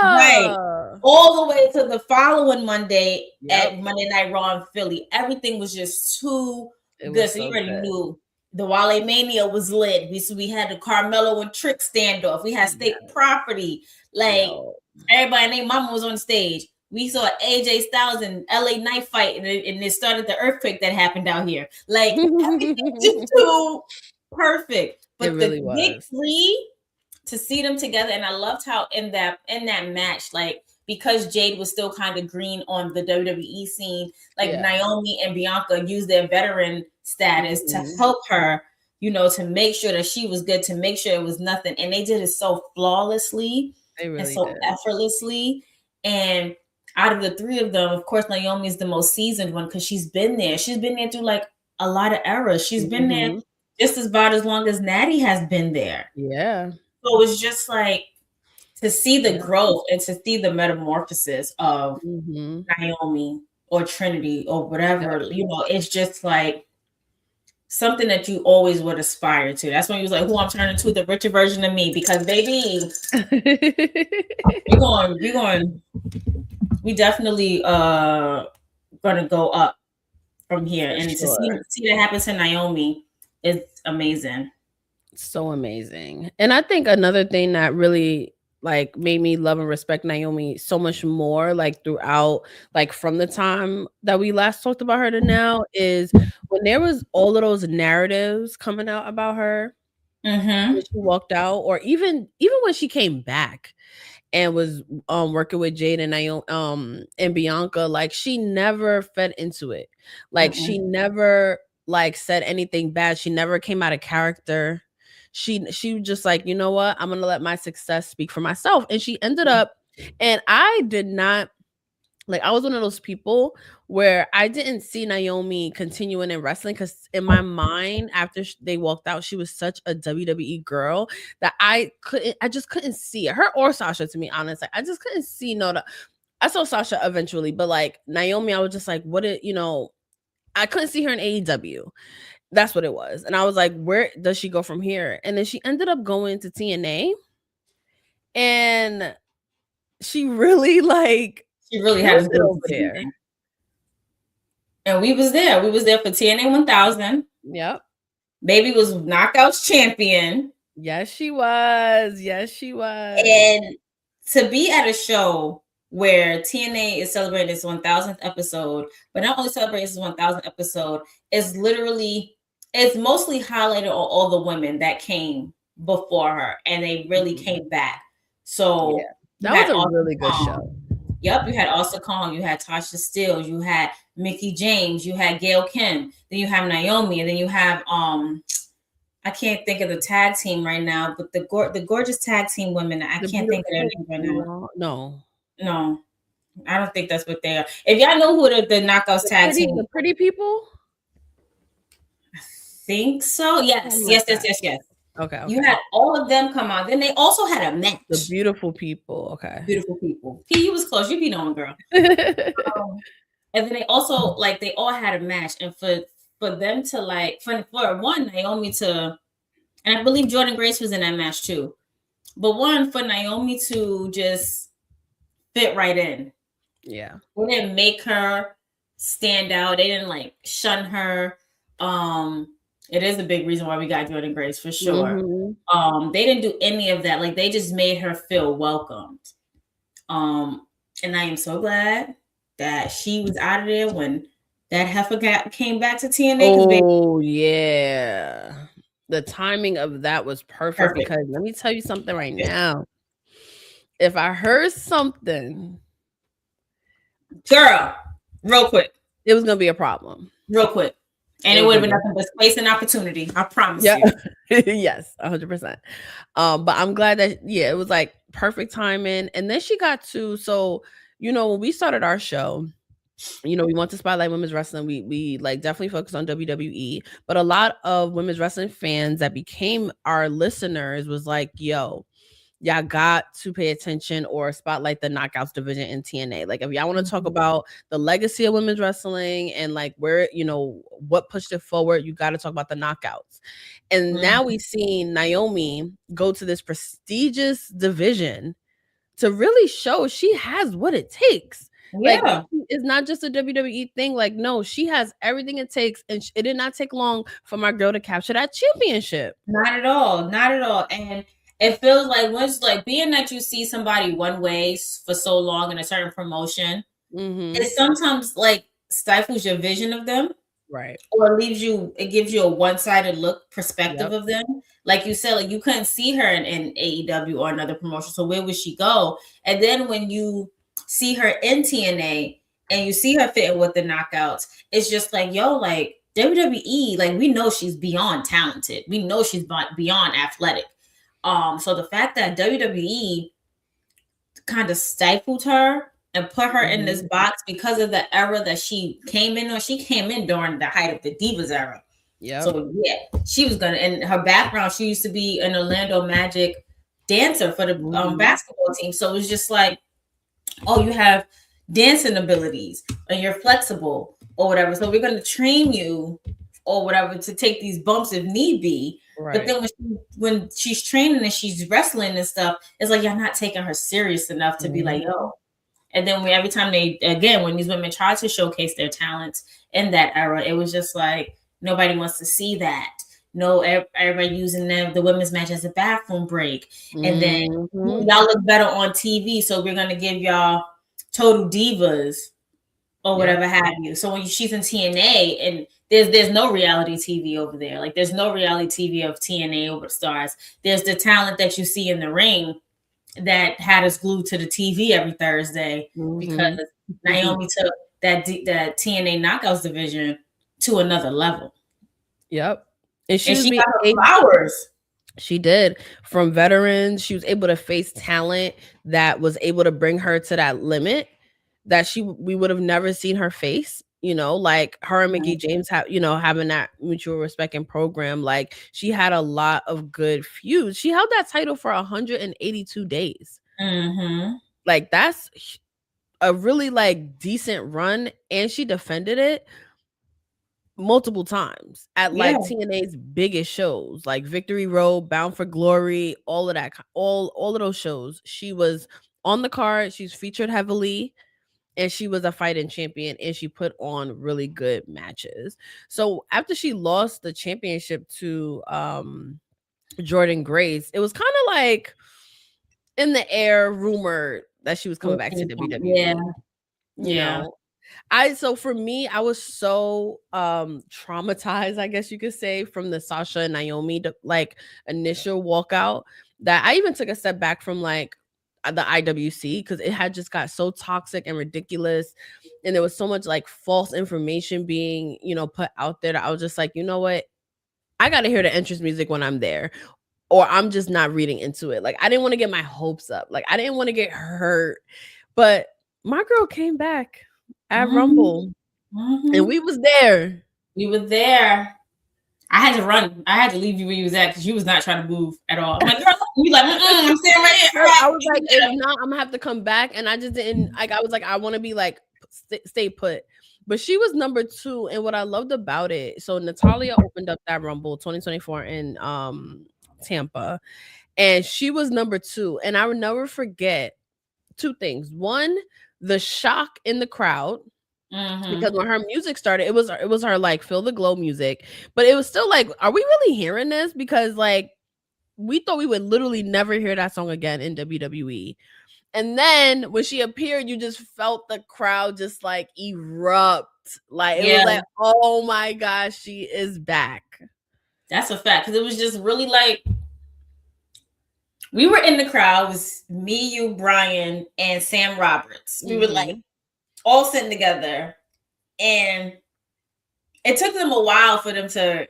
Speaker 2: yeah,
Speaker 3: right. All the way to the following Monday at Monday Night Raw in Philly. Everything was just too good. So you already knew the Wale Mania was lit. We had the Carmelo and Trick standoff. We had State Property. Like, Everybody and their mama was on stage. We saw AJ Styles and LA Knight fight, and it started the earthquake that happened out here. Like everything just too perfect. But really the big three, to see them together, and I loved how in that match, like, because Jade was still kind of green on the WWE scene, like Naomi and Bianca used their veteran status to help her, you know, to make sure that she was good, to make sure it was nothing. And they did it so flawlessly and so effortlessly. And out of the three of them, of course, Naomi is the most seasoned one because she's been there. She's been there through like a lot of eras. She's been there just about as long as Natty has been there.
Speaker 2: Yeah.
Speaker 3: So it's just like to see the growth and to see the metamorphosis of Naomi or Trinity or whatever, you know, it's just like something that you always would aspire to. That's when you was like, who I'm turning to, the richer version of me, because baby, we definitely gonna go up from here. And to see that happen to Naomi is amazing.
Speaker 2: So amazing. And I think another thing that really like made me love and respect Naomi so much more, like throughout, like from the time that we last talked about her to now, is when there was all of those narratives coming out about her when she walked out, or even when she came back and was working with Jade and Naomi and Bianca, like she never fed into it. Like she never like said anything bad. She never came out of character. She was just like, you know what? I'm gonna let my success speak for myself. And she ended up, and I did not like, I was one of those people where I didn't see Naomi continuing in wrestling because in my mind, after they walked out, she was such a WWE girl that I just couldn't see it. Her or Sasha, to be honest. Like, I just couldn't see I saw Sasha eventually, but like Naomi, I was just like, I couldn't see her in AEW. That's what it was. And I was like, where does she go from here? And then she ended up going to TNA. And she really
Speaker 3: had it over there. And we was there. We was there for TNA 1000.
Speaker 2: Yep.
Speaker 3: Baby was Knockouts champion.
Speaker 2: Yes, she was. Yes, she was.
Speaker 3: And to be at a show where TNA is celebrating its 1000th episode, but not only celebrating its 1000th episode, it's mostly highlighted on all the women that came before her, and they really came back. So
Speaker 2: that was a really good show.
Speaker 3: Yep, you had Asa Kong, you had Tasha Steele, you had Mickie James, you had Gail Kim, then you have Naomi, and then you have I can't think of the tag team right now, but the gorgeous tag team women, I can't think of their name right now. No, I don't think that's what they are. If y'all know who the Knockouts tag team,
Speaker 2: the pretty people.
Speaker 3: Think so. Yes.
Speaker 2: Okay.
Speaker 3: You had all of them come on. Then they also had a match.
Speaker 2: The beautiful people. Okay.
Speaker 3: Beautiful people. You was close. You be knowing, girl. And then they also they all had a match, and for them to for one, Naomi to, and I believe Jordan Grace was in that match too. But one, for Naomi to just fit right in.
Speaker 2: Yeah.
Speaker 3: They didn't make her stand out. They didn't shun her. It is a big reason why we got Jordan Grace for sure. They didn't do any of that. They just made her feel welcomed. And I am so glad that she was out of there when that heifer came back to TNA.
Speaker 2: Oh yeah, the timing of that was perfect. Because let me tell you something right now. If I heard something,
Speaker 3: girl, real quick,
Speaker 2: it was gonna be a problem.
Speaker 3: Real quick. And it would have been nothing but space and opportunity. I promise you.
Speaker 2: Yes, 100%. But I'm glad that, it was perfect timing. And then she got to, so, when we started our show, we want to spotlight women's wrestling. We definitely focus on WWE. But a lot of women's wrestling fans that became our listeners was like, yo, y'all got to pay attention or spotlight the Knockouts division in TNA. If y'all want to talk about the legacy of women's wrestling and where, what pushed it forward, you got to talk about the Knockouts. And now we've seen Naomi go to this prestigious division to really show she has what it takes.
Speaker 3: Yeah.
Speaker 2: It's not just a WWE thing. No, she has everything it takes. And it did not take long for my girl to capture that championship.
Speaker 3: Not at all. Not at all. And it feels like once, like being that you see somebody one way for so long in a certain promotion, it sometimes like stifles your vision of them.
Speaker 2: Right.
Speaker 3: Or it gives you a one-sided look perspective of them. Like you said, like you couldn't see her in AEW or another promotion. So where would she go? And then when you see her in TNA and you see her fitting with the knockouts, it's just like, yo, like WWE, like we know she's beyond talented. We know she's beyond athletic. So the fact that WWE kind of stifled her and put her in this box because of the era that she came in, or she came in during the height of the Divas era. Yeah. So yeah, she was gonna, and her background, she used to be an Orlando Magic dancer for the basketball team. So it was just like, oh, you have dancing abilities and you're flexible or whatever. So we're gonna train you or whatever to take these bumps if need be. Right. But then when she's training and she's wrestling and stuff, it's like you're not taking her serious enough to be like, yo. And then every time when these women try to showcase their talents in that era, it was just like nobody wants to see that. No, everybody using the women's match as a bathroom break. And then y'all look better on TV, so we're gonna give y'all total divas or whatever have you. So when she's in TNA and there's no reality TV over there. Like there's no reality TV of TNA over stars. There's the talent that you see in the ring that had us glued to the TV every Thursday because Naomi took that TNA Knockouts division to another level.
Speaker 2: Yep.
Speaker 3: And she got her flowers.
Speaker 2: She did. From veterans, she was able to face talent that was able to bring her to that limit that we would have never seen her face. You know, like her and Mickie James having that mutual respect and program. Like she had a lot of good feuds. She held that title for 182 days. Like that's a really like decent run, and she defended it multiple times at like TNA's biggest shows, like Victory Road, Bound for Glory, all of that, all of those shows. She was on the card. She's featured heavily. And she was a fighting champion, and she put on really good matches. So after she lost the championship to Jordan Grace, it was kind of like in the air, rumored that she was coming back to WWE. You know? So for me, I was so traumatized, I guess you could say, from the Sasha and Naomi like initial walkout that I even took a step back from like the IWC because it had just got so toxic and ridiculous, and there was so much like false information being put out there that I was just like, you know what, I gotta hear the entrance music when I'm there, or I'm just not reading into it. Like I didn't want to get my hopes up, like I didn't want to get hurt, but my girl came back at Rumble, and we was there.
Speaker 3: I had to run. I had to leave you where you was at because you was not trying to move at all. I'm like, girl, you like, I'm sitting right here.
Speaker 2: I was like, if not, I'm gonna have to come back. And I just didn't like. I was like, I want to be like, stay put. But she was number 2, and what I loved about it. So Natalya opened up that Rumble 2024 in Tampa, and she was number 2. And I would never forget 2 things. One, the shock in the crowd. Because when her music started, it was her like Feel the Glow music, but it was still like, are we really hearing this? Because like we thought we would literally never hear that song again in WWE. And then when she appeared, you just felt the crowd just like erupt. Like it was like, oh my gosh, she is back.
Speaker 3: That's a fact, because it was just really like we were in the crowd. It was me, you, Brian, and Sam Roberts. We were like all sitting together, and it took them a while for them to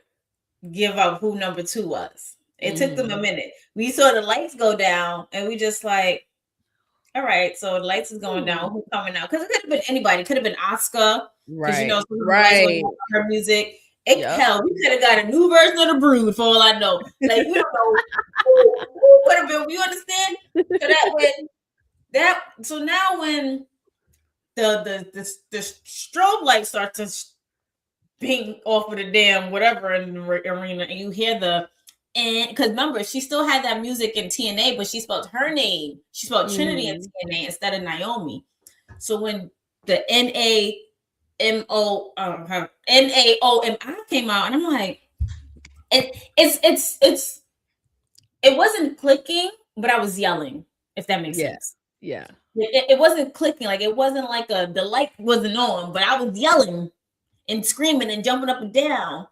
Speaker 3: give up who number 2 was. It took them a minute. We saw the lights go down, and we just like, all right, so the lights is going down. Who's coming out? Because it could have been anybody. It could have been Asuka, because her music. Hell, we could have got a new version of the Brood for all I know. Like we don't know who could have been. You understand? So now when the strobe lights start to ping off of the damn whatever in the arena, and you hear because remember, she still had that music in TNA, but she spelled her name. She spelled Trinity in TNA instead of Naomi. So when the NAOMI came out, and I'm like, it's it wasn't clicking, but I was yelling, if that makes sense.
Speaker 2: Yeah.
Speaker 3: It wasn't clicking. Like, it wasn't like the light wasn't on, but I was yelling and screaming and jumping up and down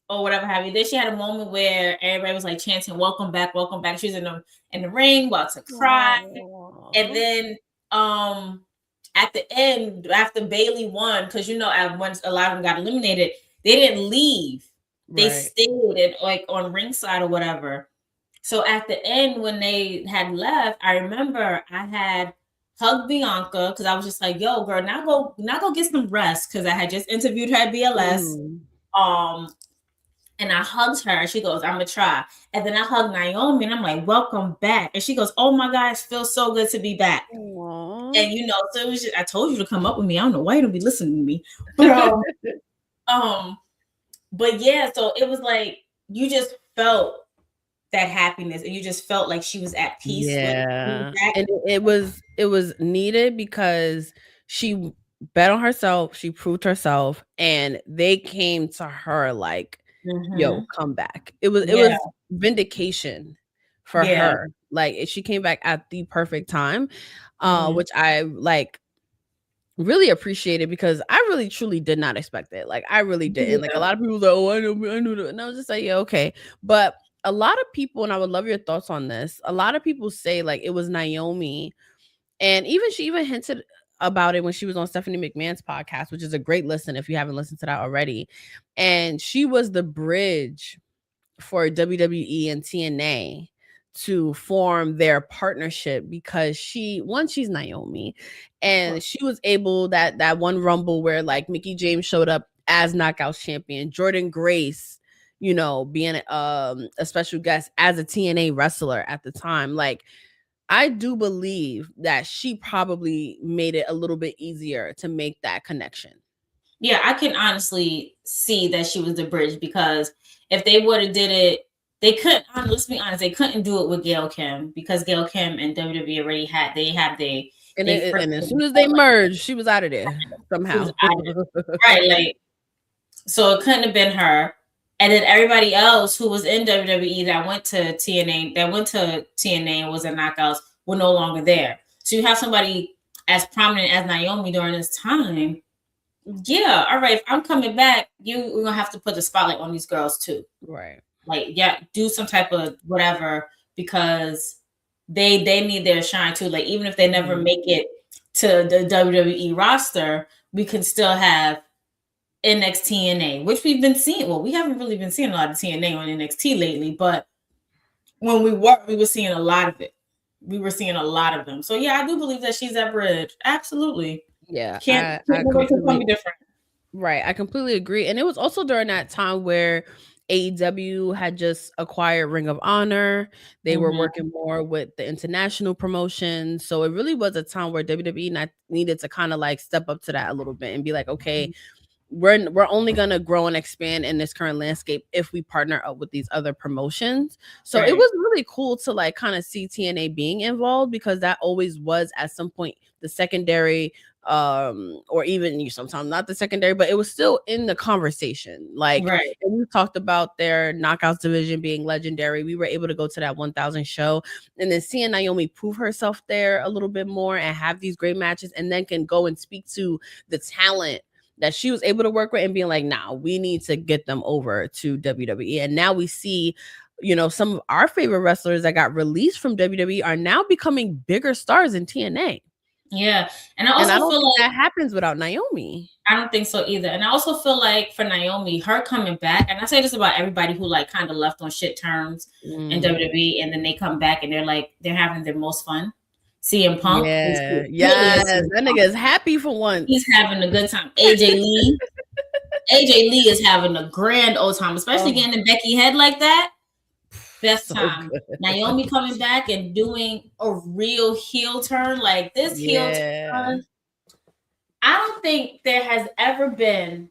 Speaker 3: or whatever have you. Then she had a moment where everybody was like chanting, welcome back, welcome back. She was in the ring, about to cry. Aww. And then at the end, after Bailey won, because once a lot of them got eliminated, they didn't leave. They stayed like on ringside or whatever. So at the end, when they had left, I remember I had hugged Bianca because I was just like, yo, girl, now go get some rest, because I had just interviewed her at BLS. And I hugged her. She goes, I'm gonna try. And then I hugged Naomi and I'm like, welcome back. And she goes, oh my gosh, feels so good to be back. Aww. And so it was just, I told you to come up with me. I don't know why you don't be listening to me. But but yeah, so it was like you just felt that happiness, and you just felt like she was at peace.
Speaker 2: Yeah. And it was needed, because she bet on herself, she proved herself, and they came to her like, yo, come back. It was vindication for her. Like, she came back at the perfect time, which I like really appreciated, because I really truly did not expect it. Like, I really didn't. Like, a lot of people were like, oh, I knew that. And I was just like, yeah, okay. But a lot of people, and I would love your thoughts on this, a lot of people say like it was Naomi, and she even hinted about it when she was on Stephanie McMahon's podcast, which is a great listen if you haven't listened to that already. And she was the bridge for WWE and TNA to form their partnership, because she's Naomi, and she was able that one Rumble where like Mickie James showed up as Knockouts champion, Jordynne Grace, being a special guest as a TNA wrestler at the time. Like, I do believe that she probably made it a little bit easier to make that connection.
Speaker 3: Yeah, I can honestly see that she was the bridge, because if they would have did it, they couldn't. Let's be honest, they couldn't do it with Gail Kim, because Gail Kim and WWE already had
Speaker 2: and as soon as they merged, she was out of there somehow.
Speaker 3: Right, like, so it couldn't have been her. And then everybody else who was in WWE that went to TNA and was in Knockouts were no longer there. So you have somebody as prominent as Naomi during this time. Yeah, all right. If I'm coming back, you're gonna have to put the spotlight on these girls too.
Speaker 2: Right.
Speaker 3: Like, yeah, do some type of whatever, because they need their shine too. Like, even if they never make it to the WWE roster, we can still have NXT, which we've been seeing. Well, we haven't really been seeing a lot of TNA on NXT lately, but when we were seeing a lot of it. We were seeing a lot of them. So yeah, I do believe that she's that bridge. Absolutely.
Speaker 2: Yeah.
Speaker 3: Can't tell me different.
Speaker 2: Right. I completely agree. And it was also during that time where AEW had just acquired Ring of Honor. They were working more with the international promotion. So it really was a time where WWE needed to kind of like step up to that a little bit and be like, okay, we're only gonna grow and expand in this current landscape if we partner up with these other promotions. So it was really cool to like kind of see TNA being involved, because that always was at some point the secondary, or even sometimes not the secondary, but it was still in the conversation. Like, and we talked about their Knockouts division being legendary. We were able to go to that 1000 show, and then seeing Naomi prove herself there a little bit more and have these great matches, and then can go and speak to the talent that she was able to work with and being like, nah, we need to get them over to WWE. And now we see, some of our favorite wrestlers that got released from WWE are now becoming bigger stars in TNA.
Speaker 3: Yeah. And I don't
Speaker 2: feel like that happens without Naomi.
Speaker 3: I don't think so either. And I also feel like for Naomi, her coming back, and I say this about everybody who like kind of left on shit terms in WWE, and then they come back and they're having their most fun. CM Punk.
Speaker 2: Yeah. Yes. That nigga is happy for once.
Speaker 3: He's having a good time. AJ Lee. AJ Lee is having a grand old time, especially getting in Becky head like that. Best time. Naomi coming back and doing a real heel turn. Like this heel turn. I don't think there has ever been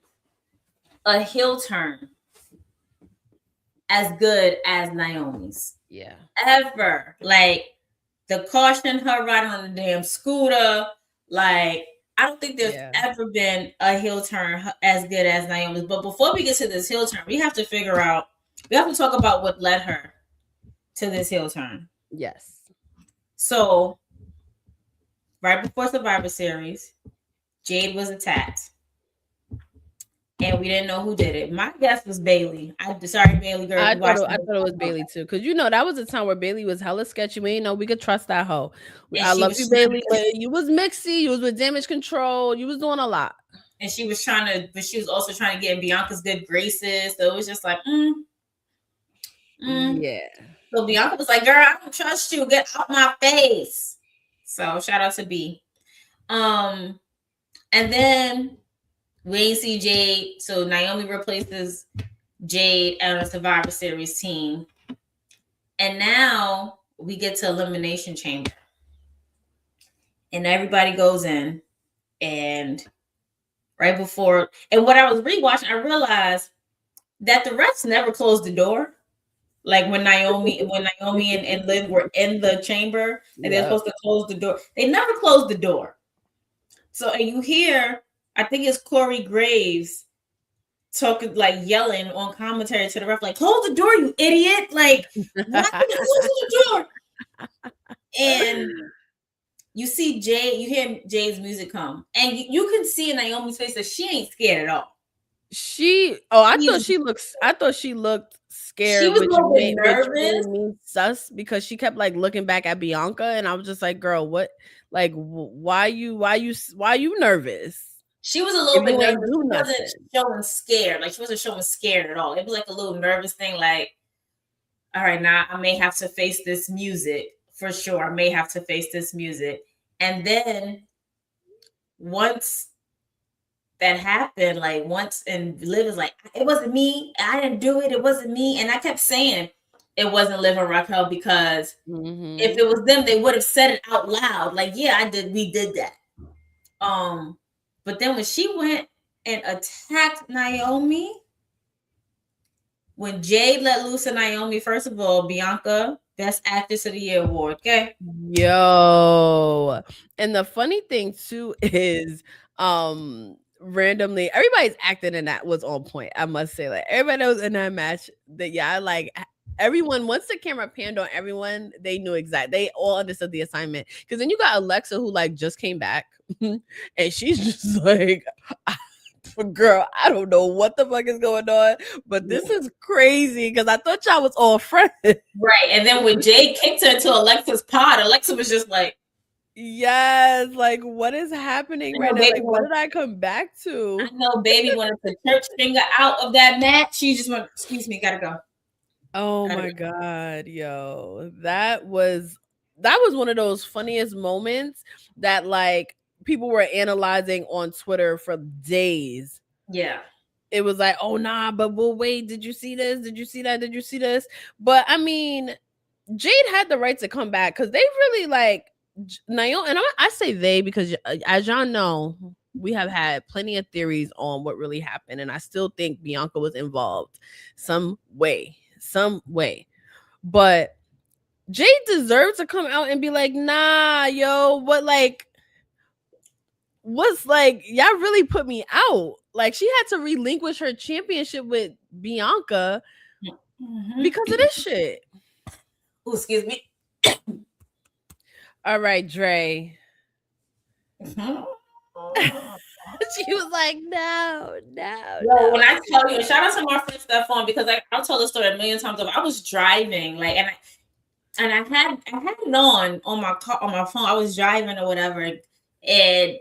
Speaker 3: a heel turn as good as Naomi's.
Speaker 2: Yeah.
Speaker 3: Ever. Like, the caution, her riding on the damn scooter. Like, I don't think there's ever been a heel turn as good as Naomi's. But before we get to this heel turn, we have to talk about what led her to this heel turn.
Speaker 2: Yes.
Speaker 3: So right before Survivor Series, Jade was attacked. And we didn't know who did it. My guess was Bailey. Sorry, Bailey girl.
Speaker 2: I thought it was Bailey too, because that was a time where Bailey was hella sketchy. We didn't know we could trust that hoe. I love you, Bailey. You was mixy. You was with Damage Control. You was doing a lot.
Speaker 3: And she was also trying to get in Bianca's good graces. So it was just like,
Speaker 2: yeah.
Speaker 3: So Bianca was like, "Girl, I don't trust you. Get out my face." So shout out to B. And then we ain't see Jade. So Naomi replaces Jade on a Survivor Series team. And now we get to Elimination Chamber. And everybody goes in. And right before, and what I was rewatching, I realized that the refs never closed the door. Like when Naomi and Liv were in the chamber and they're supposed to close the door. They never closed the door. So, and you hear, I think it's Corey Graves talking, like yelling on commentary to the ref, like, "Close the door, you idiot." Like, why are you closing the door? And you see you hear Jay's music come. And you can see in Naomi's face that she ain't scared at all.
Speaker 2: I thought she looked scared.
Speaker 3: She was a little bit nervous.
Speaker 2: Sus, because she kept like looking back at Bianca, and I was just like, "Girl, what? Like, why you nervous?"
Speaker 3: She was a little bit nervous. She wasn't showing scared. Like, she wasn't showing scared at all. It was like a little nervous thing. Like, all right, now I may have to face this music for sure. I may have to face this music. And then once that happened, and Liv was like, "It wasn't me. I didn't do it. It wasn't me." And I kept saying it wasn't Liv and Raquel because if it was them, they would have said it out loud. Like, yeah, we did that. But then when she went and attacked Naomi, when Jade let loose of Naomi, first of all, Bianca, Best Actress of the Year award, okay?
Speaker 2: Yo. And the funny thing too is randomly everybody's acting in that was on point. I must say, like, everybody that was in that match, everyone, once the camera panned on everyone, they knew they all understood the assignment. Because then you got Alexa, who like just came back and she's just like, "Girl, I don't know what the fuck is going on, but this is crazy because I thought y'all was all friends."
Speaker 3: Right. And then when Jay kicked her to Alexa's pod, Alexa was just like,
Speaker 2: yes, like, what is happening right now? Like, what did I come back to?
Speaker 3: I know baby wanted to church finger out of that match. She just went, "Excuse me, gotta go."
Speaker 2: Oh my God, yo. That was one of those funniest moments that like people were analyzing on Twitter for days.
Speaker 3: Yeah.
Speaker 2: It was like, "Oh nah, but we'll wait. Did you see this? Did you see that? Did you see this?" But I mean, Jade had the right to come back because they really like Naomi, and I say they because as y'all know, we have had plenty of theories on what really happened, and I still think Bianca was involved some way. But Jade deserves to come out and be like, "Nah, yo, what, like, what's like, y'all really put me out." Like, she had to relinquish her championship with Bianca because of this shit.
Speaker 3: Ooh, excuse me.
Speaker 2: All right, Dre. She was like, no.
Speaker 3: Yo, when I tell you, shout out to my friend Stephon, because I'll tell the story a million times over. I was driving, like, and I had it on my car, on my phone. I was driving or whatever, and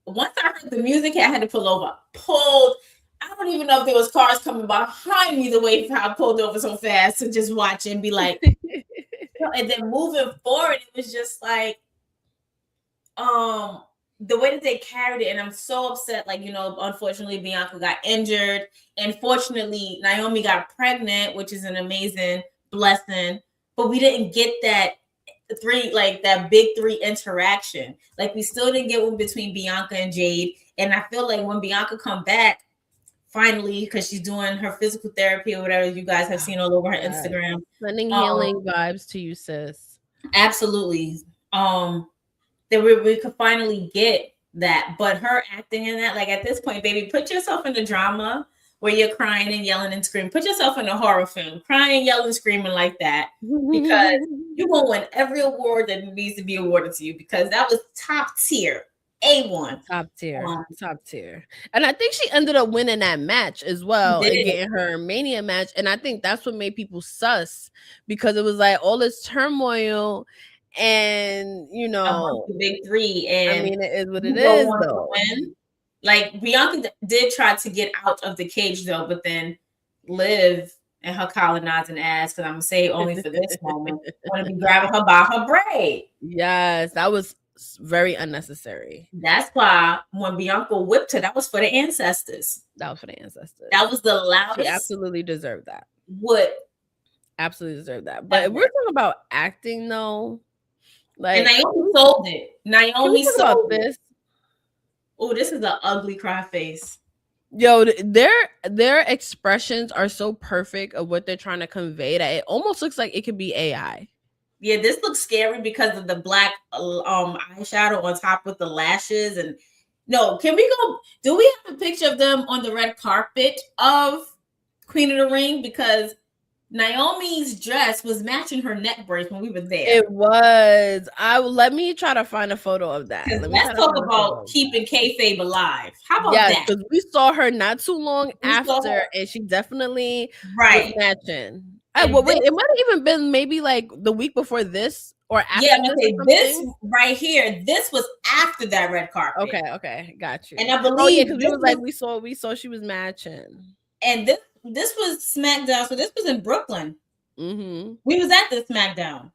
Speaker 3: once I heard the music, I had to pull over. I don't even know if there was cars coming behind me the way I pulled over so fast to just watch and be like, and then moving forward, it was just like, the way that they carried it, and I'm so upset. Like, unfortunately, Bianca got injured, and fortunately, Naomi got pregnant, which is an amazing blessing. But we didn't get that that big three interaction. Like, we still didn't get one between Bianca and Jade. And I feel like when Bianca come back, finally, because she's doing her physical therapy or whatever you guys have seen all over her Instagram.
Speaker 2: Sending healing vibes to you, sis.
Speaker 3: Absolutely. That we could finally get that. But her acting in that, like, at this point, baby, put yourself in the drama. where you're crying and yelling and screaming. Put yourself in a horror film, crying, yelling, screaming like that, because you're going to win every award that needs to be awarded to you, because that was top tier. A1.
Speaker 2: Top tier. And I think she ended up winning that match as well and getting her Mania match. And I think that's what made people sus, because it was like all this turmoil and, you know,
Speaker 3: the big three. And
Speaker 2: I mean, it is what it is, though.
Speaker 3: Like, Bianca did try to get out of the cage, though, but then Liv and her colonizing ass, because I'm going to say only for this moment, want to be grabbing her by her braid.
Speaker 2: Yes, that was very unnecessary.
Speaker 3: That's why when Bianca whipped her, that was for the ancestors.
Speaker 2: That was for the ancestors.
Speaker 3: That was the loudest.
Speaker 2: She absolutely deserved that.
Speaker 3: Would
Speaker 2: absolutely deserve that. But if we're talking about acting, though, like,
Speaker 3: and Naomi sold it. Naomi sold
Speaker 2: this.
Speaker 3: Oh, this is an ugly cry face.
Speaker 2: Yo, their expressions are so perfect of what they're trying to convey that it almost looks like it could be AI.
Speaker 3: Yeah, this looks scary because of the black eyeshadow on top with the lashes. And no, can we go? Do we have a picture of them on the red carpet of Queen of the Ring? Because Naomi's dress was matching her neck brace when we were there.
Speaker 2: It was. Let me try to find a photo of that.
Speaker 3: Let's talk about keeping kayfabe alive. How about that?
Speaker 2: Because we saw her not too long after, and she definitely was matching. Wait, it might have even been maybe like the week before this or after.
Speaker 3: Yeah, this right here. This was after that red carpet.
Speaker 2: Okay, got you.
Speaker 3: And I believe
Speaker 2: because it was like we saw she was matching.
Speaker 3: And this was SmackDown, so this was in Brooklyn.
Speaker 2: Mm-hmm.
Speaker 3: We was at the SmackDown.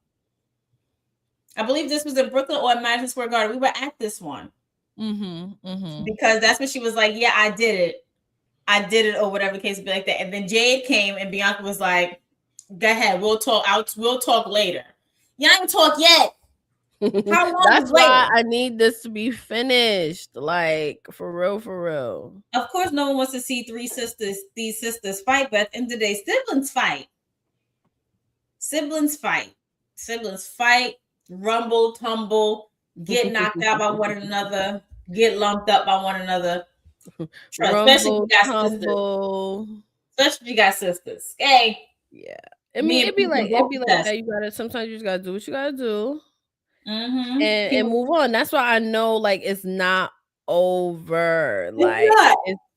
Speaker 3: I believe this was in Brooklyn or at Madison Square Garden. We were at this one.
Speaker 2: Mm-hmm.
Speaker 3: Because that's when she was like, "Yeah, I did it," or whatever the case would be like that. And then Jade came, and Bianca was like, "Go ahead, we'll talk. We'll talk later." Y'all ain't talk yet.
Speaker 2: How long? That's why I need this to be finished. Like, for real.
Speaker 3: Of course, no one wants to see these sisters fight, but at the end of the day, siblings fight, rumble, tumble, get knocked out by one another, get lumped up by one another. Especially if you got sisters. Okay.
Speaker 2: Yeah. It'd be like that. Sometimes you just gotta do what you gotta do.
Speaker 3: Mm-hmm.
Speaker 2: And move on. That's why I know, like, it's not over. Like,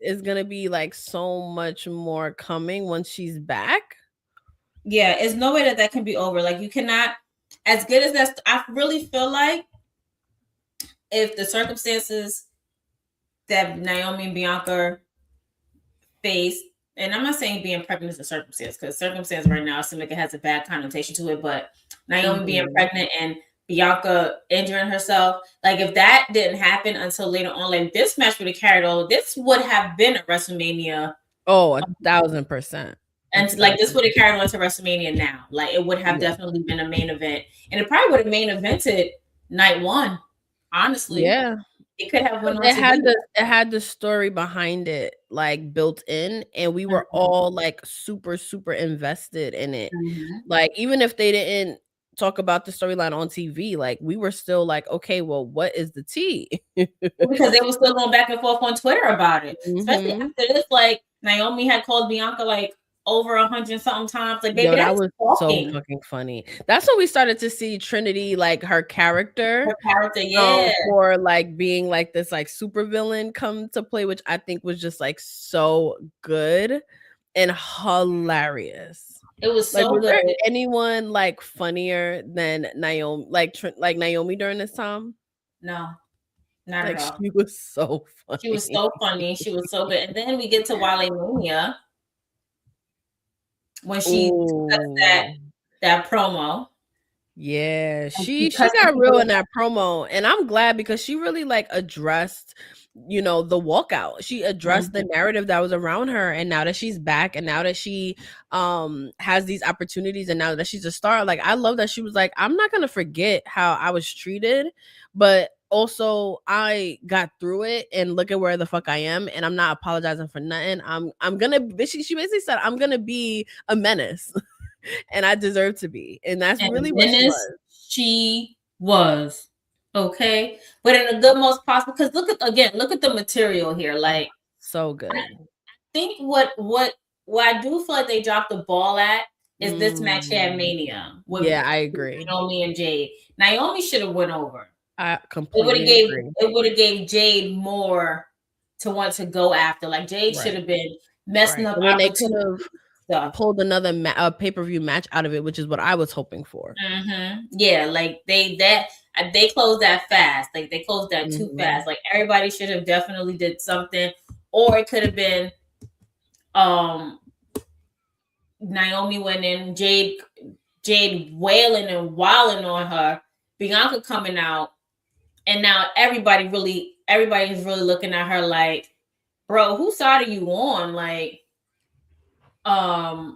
Speaker 2: it's gonna be like so much more coming once she's back.
Speaker 3: Yeah, it's no way that can be over. Like, you cannot, as good as that. I really feel like if the circumstances that Naomi and Bianca face, and I'm not saying being pregnant is a circumstance, because circumstance right now seems like it has a bad connotation to it, but Naomi being pregnant and Bianca injuring herself, like, if that didn't happen until later on, like, this match would have carried over. This would have been a WrestleMania.
Speaker 2: Oh, 1,000%.
Speaker 3: And like, this would have carried on to WrestleMania now. Like, it would have definitely been a main event, and it probably would have main evented night one. Honestly,
Speaker 2: yeah,
Speaker 3: it could have.
Speaker 2: It had the story behind it, like, built in, and we were all like super invested in it.
Speaker 3: Mm-hmm.
Speaker 2: Like, even if they didn't talk about the storyline on TV, like, we were still like, okay, well, what is the tea?
Speaker 3: Because they were still going back and forth on Twitter about it.
Speaker 2: Mm-hmm.
Speaker 3: Especially after this, like, Naomi had called Bianca like over 100-something times. Like, baby,
Speaker 2: that was so fucking funny. That's when we started to see Trinity, like, her character, for like being like this like super villain come to play, which I think was just like so good and hilarious.
Speaker 3: It was so
Speaker 2: was
Speaker 3: good.
Speaker 2: There anyone like funnier than Naomi, like Naomi during this time?
Speaker 3: No, not at all.
Speaker 2: She was so funny.
Speaker 3: She was so funny. She was so good. And then we get to Wale Mania when she does that promo.
Speaker 2: Yeah, she got real in that promo, and I'm glad, because she really like addressed, you know, the walkout. She addressed the narrative that was around her, and now that she's back, and now that she has these opportunities, and now that she's a star, like, I love that she was like, I'm not gonna forget how I was treated, but also I got through it, and look at where the fuck I am, and I'm not apologizing for nothing. I'm gonna. She basically said, I'm gonna be a menace. And I deserve to be. And that's really what
Speaker 3: she was. Okay. But in the good most possible, because look at the material here. Like,
Speaker 2: so good.
Speaker 3: think what I do feel like they dropped the ball at is this match here at Mania.
Speaker 2: Yeah, I agree.
Speaker 3: Naomi and Jade. Naomi should have went over.
Speaker 2: I completely agree.
Speaker 3: It would have gave Jade more to want to go after. Like Jade should have been messing up.
Speaker 2: When they could have pulled another pay-per-view match out of it, which is what I was hoping for.
Speaker 3: Yeah, like they closed that fast. Like they closed that too fast. Like everybody should have definitely did something, or it could have been Naomi went in, Jade wailing and wailing on her, Bianca coming out, and now everybody's really looking at her like, bro, whose side are you on? Like, why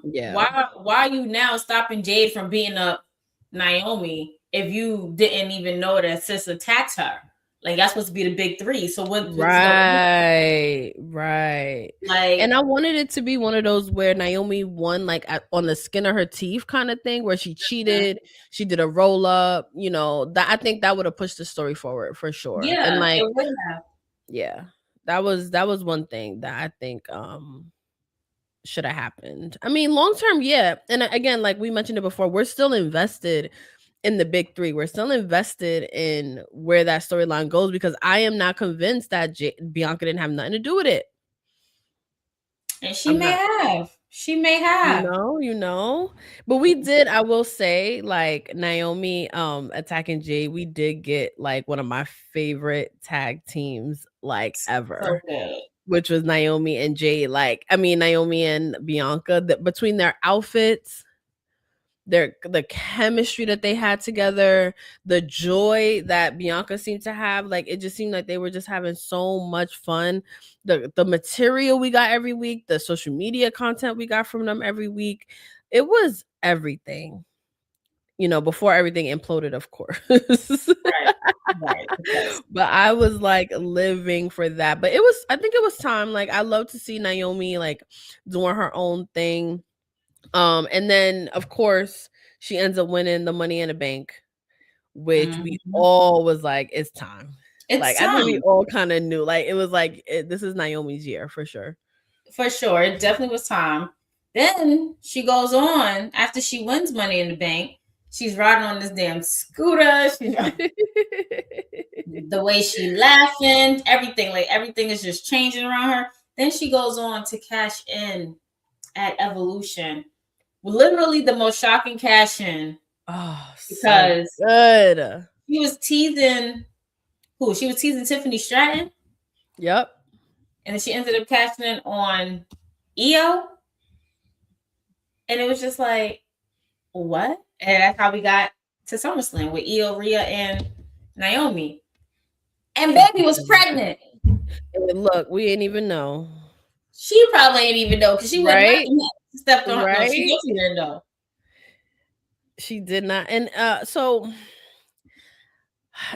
Speaker 3: are you now stopping Jade from beating up Naomi if you didn't even know that sis attacked her? Like that's supposed to be the big three. So what's
Speaker 2: right.
Speaker 3: Like,
Speaker 2: and I wanted it to be one of those where Naomi won like on the skin of her teeth kind of thing, where she cheated, she did a roll up. You know, that I think that would have pushed the story forward for sure.
Speaker 3: Yeah,
Speaker 2: and like,
Speaker 3: it would have.
Speaker 2: Yeah, that was one thing that I think should have happened. I mean, long term, yeah. And again, like we mentioned it before, we're still invested in the big three. We're still invested in where that storyline goes, because I am not convinced that Bianca didn't have nothing to do with it.
Speaker 3: And she may have.
Speaker 2: You know. But we did, I will say, like Naomi attacking Jade, we did get like one of my favorite tag teams like ever.
Speaker 3: So good.
Speaker 2: Which was Naomi and Jade. Like, I mean, Naomi and Bianca, between their outfits, the chemistry that they had together, the joy that Bianca seemed to have, like it just seemed like they were just having so much fun. The material we got every week, the social media content we got from them every week, it was everything. You know, before everything imploded, of course. Right. But I was like living for that. But I think it was time. Like I love to see Naomi like doing her own thing. And then of course she ends up winning the Money in the Bank, which we all was like, it's time. I think we all kind of knew, like it was like this is Naomi's year for sure.
Speaker 3: For sure, it definitely was time. Then she goes on after she wins Money in the Bank. She's riding on this damn scooter. The way she laughing, everything is just changing around her. Then she goes on to cash in at Evolution. Literally the most shocking cash in.
Speaker 2: Oh,
Speaker 3: because
Speaker 2: so good.
Speaker 3: She was teasing who? She was teasing Tiffany Stratton.
Speaker 2: Yep.
Speaker 3: And then she ended up cashing in on Io. And it was just like, what? And that's how we got to SummerSlam with Io, Rhea, and Naomi. And baby was pregnant.
Speaker 2: And look, we didn't even know.
Speaker 3: She probably didn't even know because she stepped on her. No, she didn't know.
Speaker 2: She did not. And so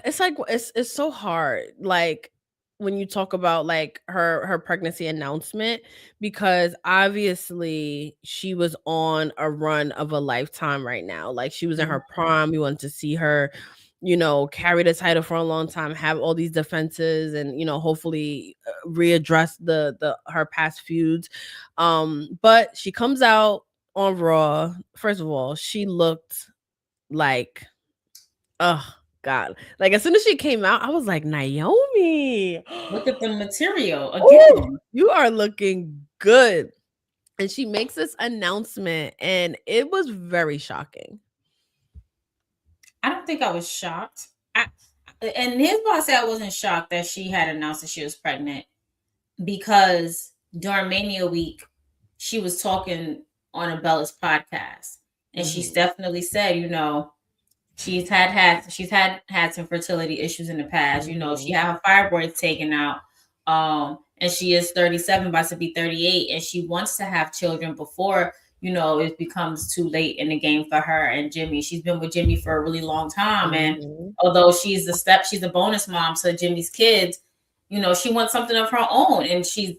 Speaker 2: it's like it's so hard, like when you talk about like her pregnancy announcement, because obviously she was on a run of a lifetime right now. Like she was in her prime. We wanted to see her, you know, carry the title for a long time, have all these defenses, and you know, hopefully readdress her past feuds. But she comes out on Raw. First of all, she looked like, oh God. Like as soon as she came out, I was like, Naomi,
Speaker 3: look at the material again.
Speaker 2: Ooh, you are looking good. And she makes this announcement, and it was very shocking.
Speaker 3: I don't think I was shocked. And here's why I say I wasn't shocked that she had announced that she was pregnant, because during Mania week, she was talking on a Bella's podcast, and she's definitely said, you know, she's had some fertility issues in the past. You know, she had her fibroids taken out, and she is 37, about to be 38, and she wants to have children before, you know, it becomes too late in the game for her and Jimmy. She's been with Jimmy for a really long time, and although she's a bonus mom to Jimmy's kids, you know, she wants something of her own, and she's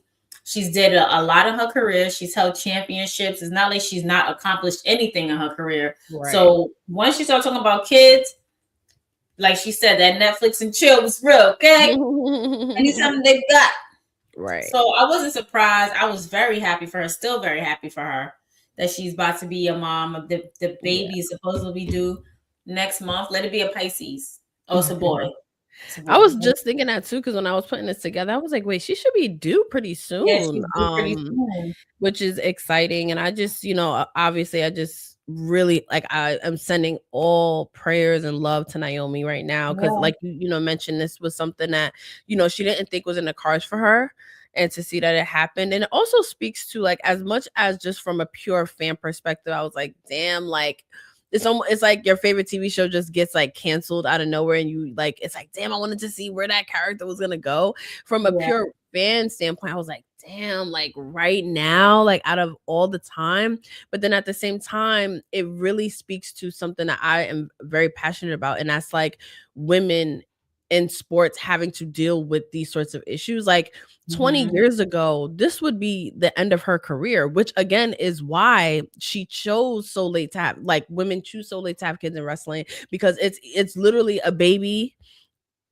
Speaker 3: did a lot in her career. She's held championships. It's not like she's not accomplished anything in her career. Right. So once she started talking about kids, like she said, that Netflix and chill was real, okay? I need something they got.
Speaker 2: Right.
Speaker 3: So I wasn't surprised. I was very happy for her, still very happy for her, that she's about to be a mom. The baby is supposed to be due next month. Let it be a Pisces. Oh, it's a boy.
Speaker 2: I was just thinking that too, because when I was putting this together, I was like, wait, she should be due pretty soon.
Speaker 3: Yeah, she's due pretty soon.
Speaker 2: Which is exciting. And I just, obviously I just really like, I am sending all prayers and love to Naomi right now. Cause like, mentioned, this was something that, she didn't think was in the cards for her. And to see that it happened. And it also speaks to, like, as much as just from a pure fan perspective, I was like, damn, like, it's like your favorite TV show just gets like canceled out of nowhere, and you like, it's like, damn, I wanted to see where that character was gonna go. From a pure fan standpoint, I was like, damn, like right now, like out of all the time. But then at the same time, it really speaks to something that I am very passionate about, and that's like women in sports having to deal with these sorts of issues. Like 20 years ago, this would be the end of her career, which again is why she chose so late to have, like, women choose so late to have kids in wrestling, because it's literally a baby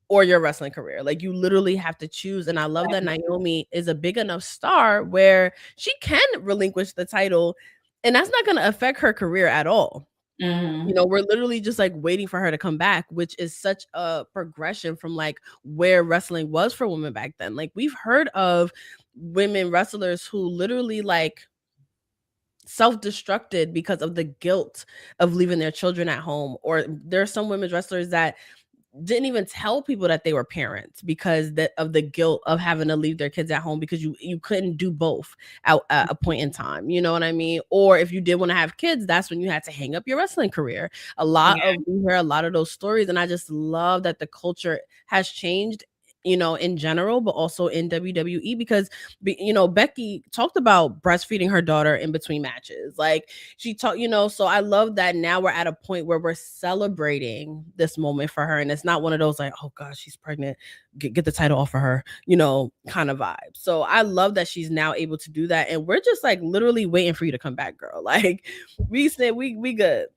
Speaker 2: or your wrestling career. Like, you literally have to choose. And I love that Naomi is a big enough star where she can relinquish the title, and that's not going to affect her career at all. We're literally just like waiting for her to come back, which is such a progression from like where wrestling was for women back then. Like, we've heard of women wrestlers who literally like self-destructed because of the guilt of leaving their children at home. Or there are some women's wrestlers that didn't even tell people that they were parents because of the guilt of having to leave their kids at home, because you couldn't do both at a point in time. You know what I mean? Or if you did want to have kids, that's when you had to hang up your wrestling career. We hear a lot of those stories, and I just love that the culture has changed, in general, but also in WWE, because, Becky talked about breastfeeding her daughter in between matches. Like, she talked, so I love that now we're at a point where we're celebrating this moment for her. And it's not one of those like, oh gosh, she's pregnant, get the title off of her, kind of vibe. So I love that she's now able to do that. And we're just like literally waiting for you to come back, girl. Like, we said, we good.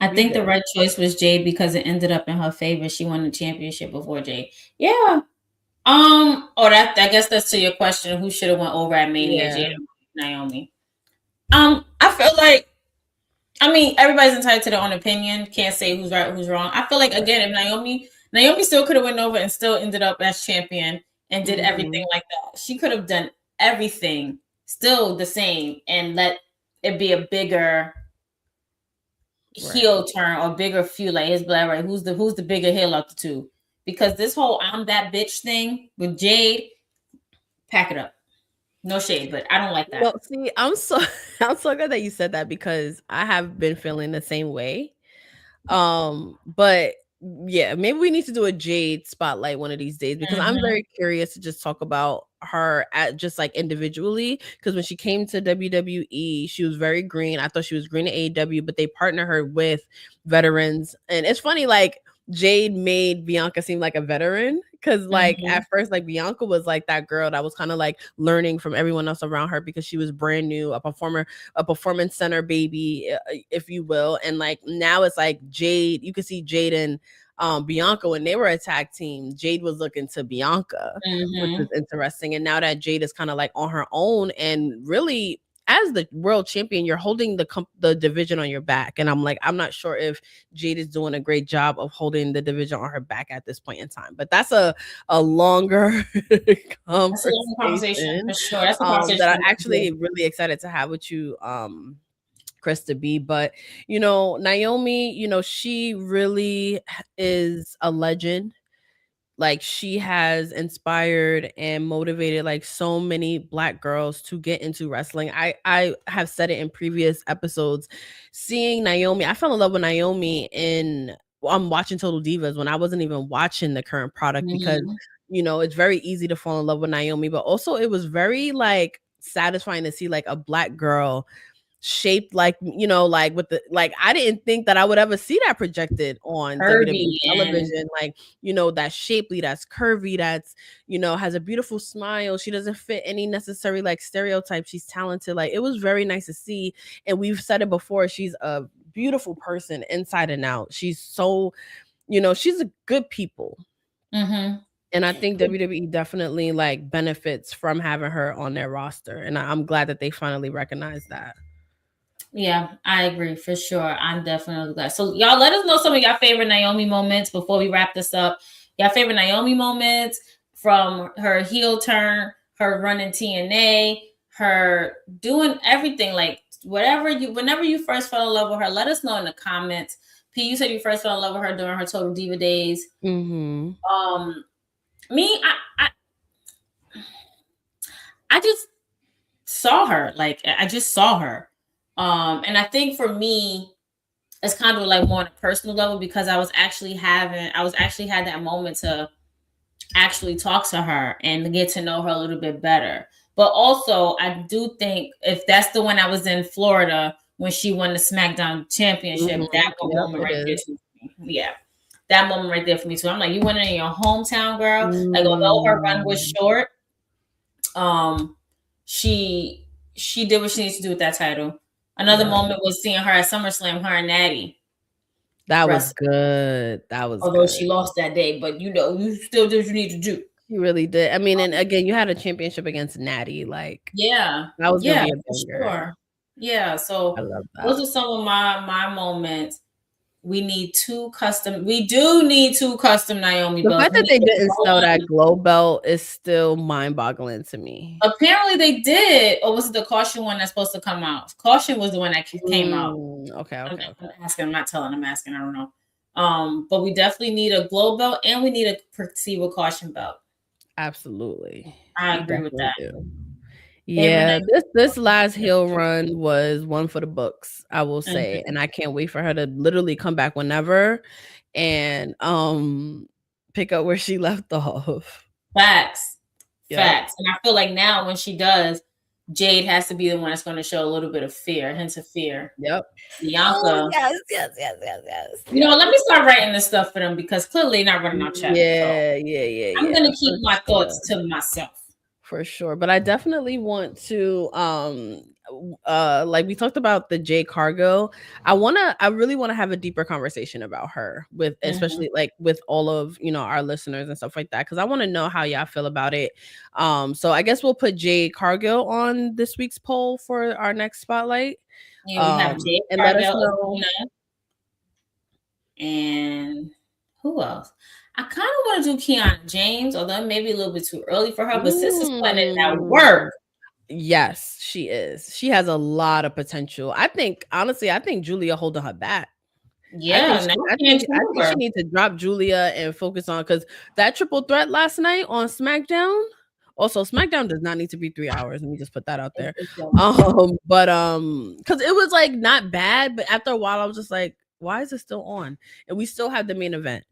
Speaker 3: I think the right choice was Jade because it ended up in her favor. She won the championship before Jade. Yeah. I guess that's to your question. Who should have went over at Mania? Jade or Naomi? I feel like, everybody's entitled to their own opinion. Can't say who's right, who's wrong. I feel like, again, if Naomi still could have went over and still ended up as champion and did everything like that. She could have done everything still the same and let it be a bigger heel turn or bigger feud. Like, his black, right? Who's the bigger heel of the two? Because this whole I'm that bitch thing with Jade, pack it up. No shade, but I don't like that.
Speaker 2: Well, see, I'm so glad that you said that, because I have been feeling the same way. But yeah, maybe we need to do a Jade spotlight one of these days, because I'm very curious to just talk about her at just like individually. Because when she came to WWE, she was very green. I thought she was green at AEW, but they partner her with veterans. And it's funny, like, Jade made Bianca seem like a veteran, because like at first, like, Bianca was like that girl that was kind of like learning from everyone else around her, because she was brand new, a performance center baby, if you will. And like now it's like Jade, you can see Jade and Bianca, when they were a tag team, Jade was looking to Bianca, which is interesting. And now that Jade is kind of like on her own, and really, as the world champion, you're holding the division on your back. And I'm like, I'm not sure if Jade is doing a great job of holding the division on her back at this point in time. But that's a longer conversation
Speaker 3: for sure. That's a conversation
Speaker 2: that I'm actually really excited to have with you, Krista B. But, Naomi, she really is a legend. Like, she has inspired and motivated like so many Black girls to get into wrestling. I have said it in previous episodes. Seeing Naomi, I fell in love with Naomi I'm watching Total Divas when I wasn't even watching the current product, because it's very easy to fall in love with Naomi, but also it was very like satisfying to see like a Black girl shaped like, like with the, like, I didn't think that I would ever see that projected on WWE television. Like, that's shapely, that's curvy, that's, has a beautiful smile. She doesn't fit any necessary like stereotype. She's talented. Like, it was very nice to see. And we've said it before, she's a beautiful person inside and out. She's so, she's a good people. And I think WWE definitely like benefits from having her on their roster. And I'm glad that they finally recognize that.
Speaker 3: Yeah, I agree for sure. I'm definitely glad. So y'all let us know some of your favorite Naomi moments before we wrap this up. Your favorite Naomi moments from her heel turn, her running TNA, her doing everything, like whenever you first fell in love with her, let us know in the comments. P, you said you first fell in love with her during her Total Diva days.
Speaker 2: Mm-hmm.
Speaker 3: Me, I just saw her. Like I just saw her. And I think for me, it's kind of like more on a personal level because I was actually had that moment to actually talk to her and get to know her a little bit better. But also, I do think if that's the one I was in Florida when she won the SmackDown Championship, that moment right there. Yeah, that moment right there for me too. I'm like, you went in your hometown, girl. Like, although her run was short, she did what she needs to do with that title. Another moment was seeing her at SummerSlam, her and Natty.
Speaker 2: That was good.
Speaker 3: Although she lost that day, but you still did what you need to do.
Speaker 2: You really did. I mean, and again, you had a championship against Natty. Like,
Speaker 3: that was gonna be a banger. Sure. Yeah. So I love that. Those are some of my moments. We do need two custom Naomi belts.
Speaker 2: The fact that they didn't sell that glow belt is still mind-boggling to me.
Speaker 3: Apparently they did. Or was it the Caution one that's supposed to come out? Caution was the one that came out.
Speaker 2: Okay.
Speaker 3: I'm asking. I'm not telling. I'm asking. I don't know. But we definitely need a glow belt and we need a Proceed with Caution belt.
Speaker 2: Absolutely.
Speaker 3: I agree with that.
Speaker 2: Yeah, this last heel run was one for the books, I will say. And I can't wait for her to literally come back whenever and pick up where she left off.
Speaker 3: Facts. And I feel like now when she does, Jade has to be the one that's going to show a little bit of fear, hints of fear.
Speaker 2: Yep.
Speaker 3: Bianca.
Speaker 2: Oh, yes.
Speaker 3: You know, let me start writing this stuff for them because clearly they're not running out chat.
Speaker 2: Yeah.
Speaker 3: I'm going to keep my thoughts to myself.
Speaker 2: For sure. But I definitely want to like we talked about the Jade Cargill. I really want to have a deeper conversation about her with especially like with all of our listeners and stuff like that, because I want to know how y'all feel about it. So I guess we'll put Jade Cargill on this week's poll for our next spotlight.
Speaker 3: Yeah, we have Jade
Speaker 2: and
Speaker 3: Cargill,
Speaker 2: let us know.
Speaker 3: And who else? I kind of want to do Kiana James, although maybe a little bit too early for her, but sis is putting in that work.
Speaker 2: Yes, she is. She has a lot of potential. I think Julia holding her back.
Speaker 3: Yeah,
Speaker 2: I think she needs to drop Julia and focus on, because that triple threat last night on SmackDown. Also, SmackDown does not need to be 3 hours. Let me just put that out there. But because it was like not bad, but after a while I was just like, why is it still on? And we still have the main event.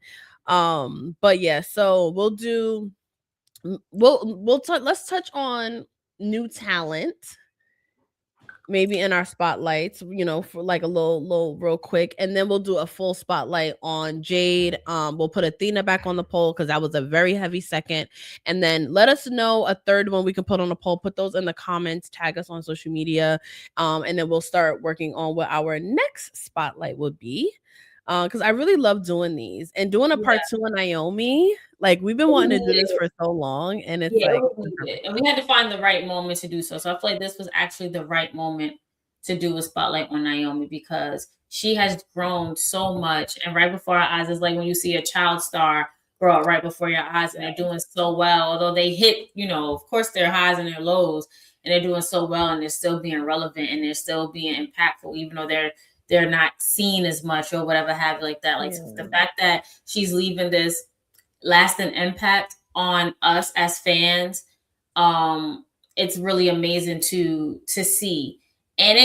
Speaker 2: But yeah, so let's touch on new talent, maybe in our spotlights, for like a little real quick, and then we'll do a full spotlight on Jade. We'll put Athena back on the poll because that was a very heavy second, and then let us know a third one we can put on the poll. Put those in the comments, tag us on social media, and then we'll start working on what our next spotlight would be. Because I really love doing these and doing a part 2 on Naomi. Like, we've been wanting to do this for so long, and it's
Speaker 3: and we had to find the right moment to do so. So I feel like this was actually the right moment to do a spotlight on Naomi because she has grown so much. And right before our eyes, it's like when you see a child star grow up right before your eyes, and they're doing so well. Although they hit, of course, their highs and their lows, and they're doing so well, and they're still being relevant, and they're still being impactful, even though they're not seen as much or whatever have like that. Like the fact that she's leaving this lasting impact on us as fans, it's really amazing to see. And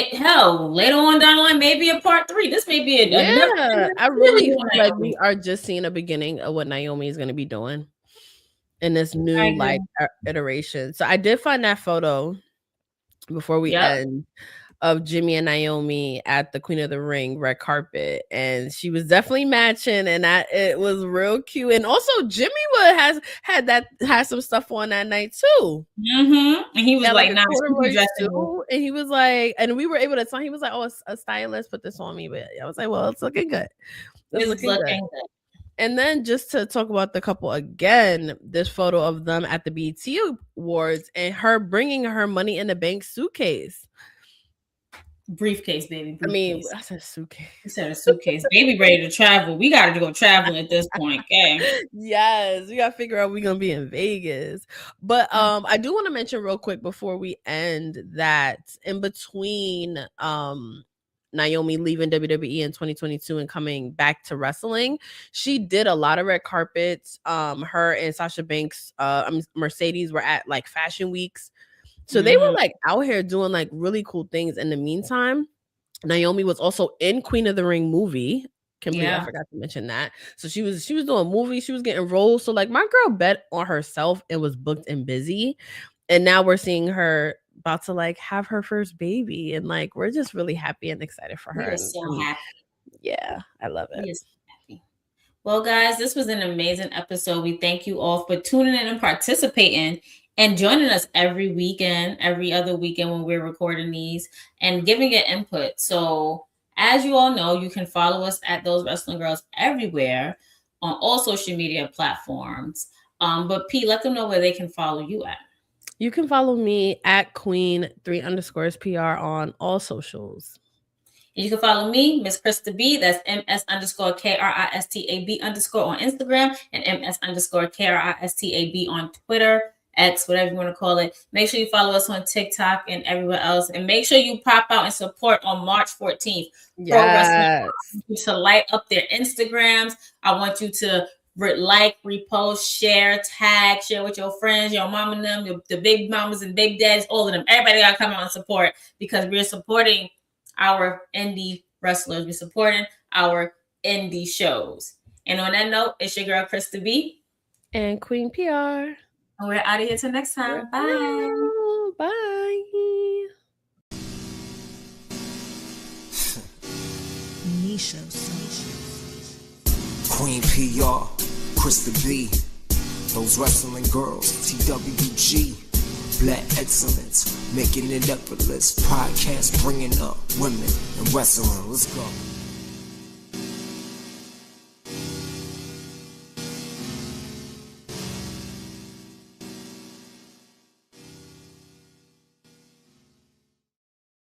Speaker 3: later on down the line, maybe a part 3. This may be
Speaker 2: I really feel like we are just seeing a beginning of what Naomi is going to be doing in this new iteration. So I did find that photo before we end of Jimmy and Naomi at the Queen of the Ring red carpet, and she was definitely matching, and it was real cute. And also Jimmy had some stuff on that night too.
Speaker 3: And he was like,
Speaker 2: "Nah," and he was like, and we were able to tell. He was like, "Oh, a stylist put this on me," but I was like, "Well, it's looking good.
Speaker 3: It's looking good."
Speaker 2: And then just to talk about the couple again, this photo of them at the BET Awards and her bringing her Money in the Bank suitcase.
Speaker 3: Briefcase, baby. Briefcase.
Speaker 2: I mean, I said suitcase.
Speaker 3: You said a suitcase. Baby ready to travel. We got to go traveling at this point. Okay.
Speaker 2: Yes, we got to figure out we're going to be in Vegas. But I do want to mention real quick before we end that in between Naomi leaving WWE in 2022 and coming back to wrestling, she did a lot of red carpets. Her and Sasha Banks, Mercedes were at like fashion weeks. So they were like out here doing like really cool things. In the meantime, Naomi was also in Queen of the Ring movie. Kimberly, I forgot to mention that. So she was doing movies, she was getting roles. So like my girl bet on herself and was booked and busy. And now we're seeing her about to like have her first baby, and like we're just really happy and excited for her.
Speaker 3: We're so happy.
Speaker 2: Yeah, I love it.
Speaker 3: We're so happy. Well, guys, this was an amazing episode. We thank you all for tuning in and participating and joining us every weekend, every other weekend when we're recording these and giving it input. So as you all know, you can follow us at Those Wrestling Girls everywhere on all social media platforms. But P, let them know where they can follow you at.
Speaker 2: You can follow me at Queen3_PR on all socials.
Speaker 3: And you can follow me, Miss Krista B. That's MS_KRISTAB_ on Instagram and MS_KRISTAB on Twitter, X, whatever you want to call it. Make sure you follow us on TikTok and everywhere else. And make sure you pop out and support on March 14th.
Speaker 2: Yes.
Speaker 3: To light up their Instagrams. I want you to like, repost, share, tag, share with your friends, your mom and them, the big mamas and big dads, all of them. Everybody got to come out and support because we're supporting our indie wrestlers. We're supporting our indie shows. And on that note, it's your girl, Krista B.
Speaker 2: And Queen PR.
Speaker 3: And we're out of here till next time. Bye.
Speaker 2: Bye.
Speaker 1: Queen PR, Krista B. Those Wrestling Girls, TWG. Black excellence, making it effortless. Podcast bringing up women and wrestling. Let's go.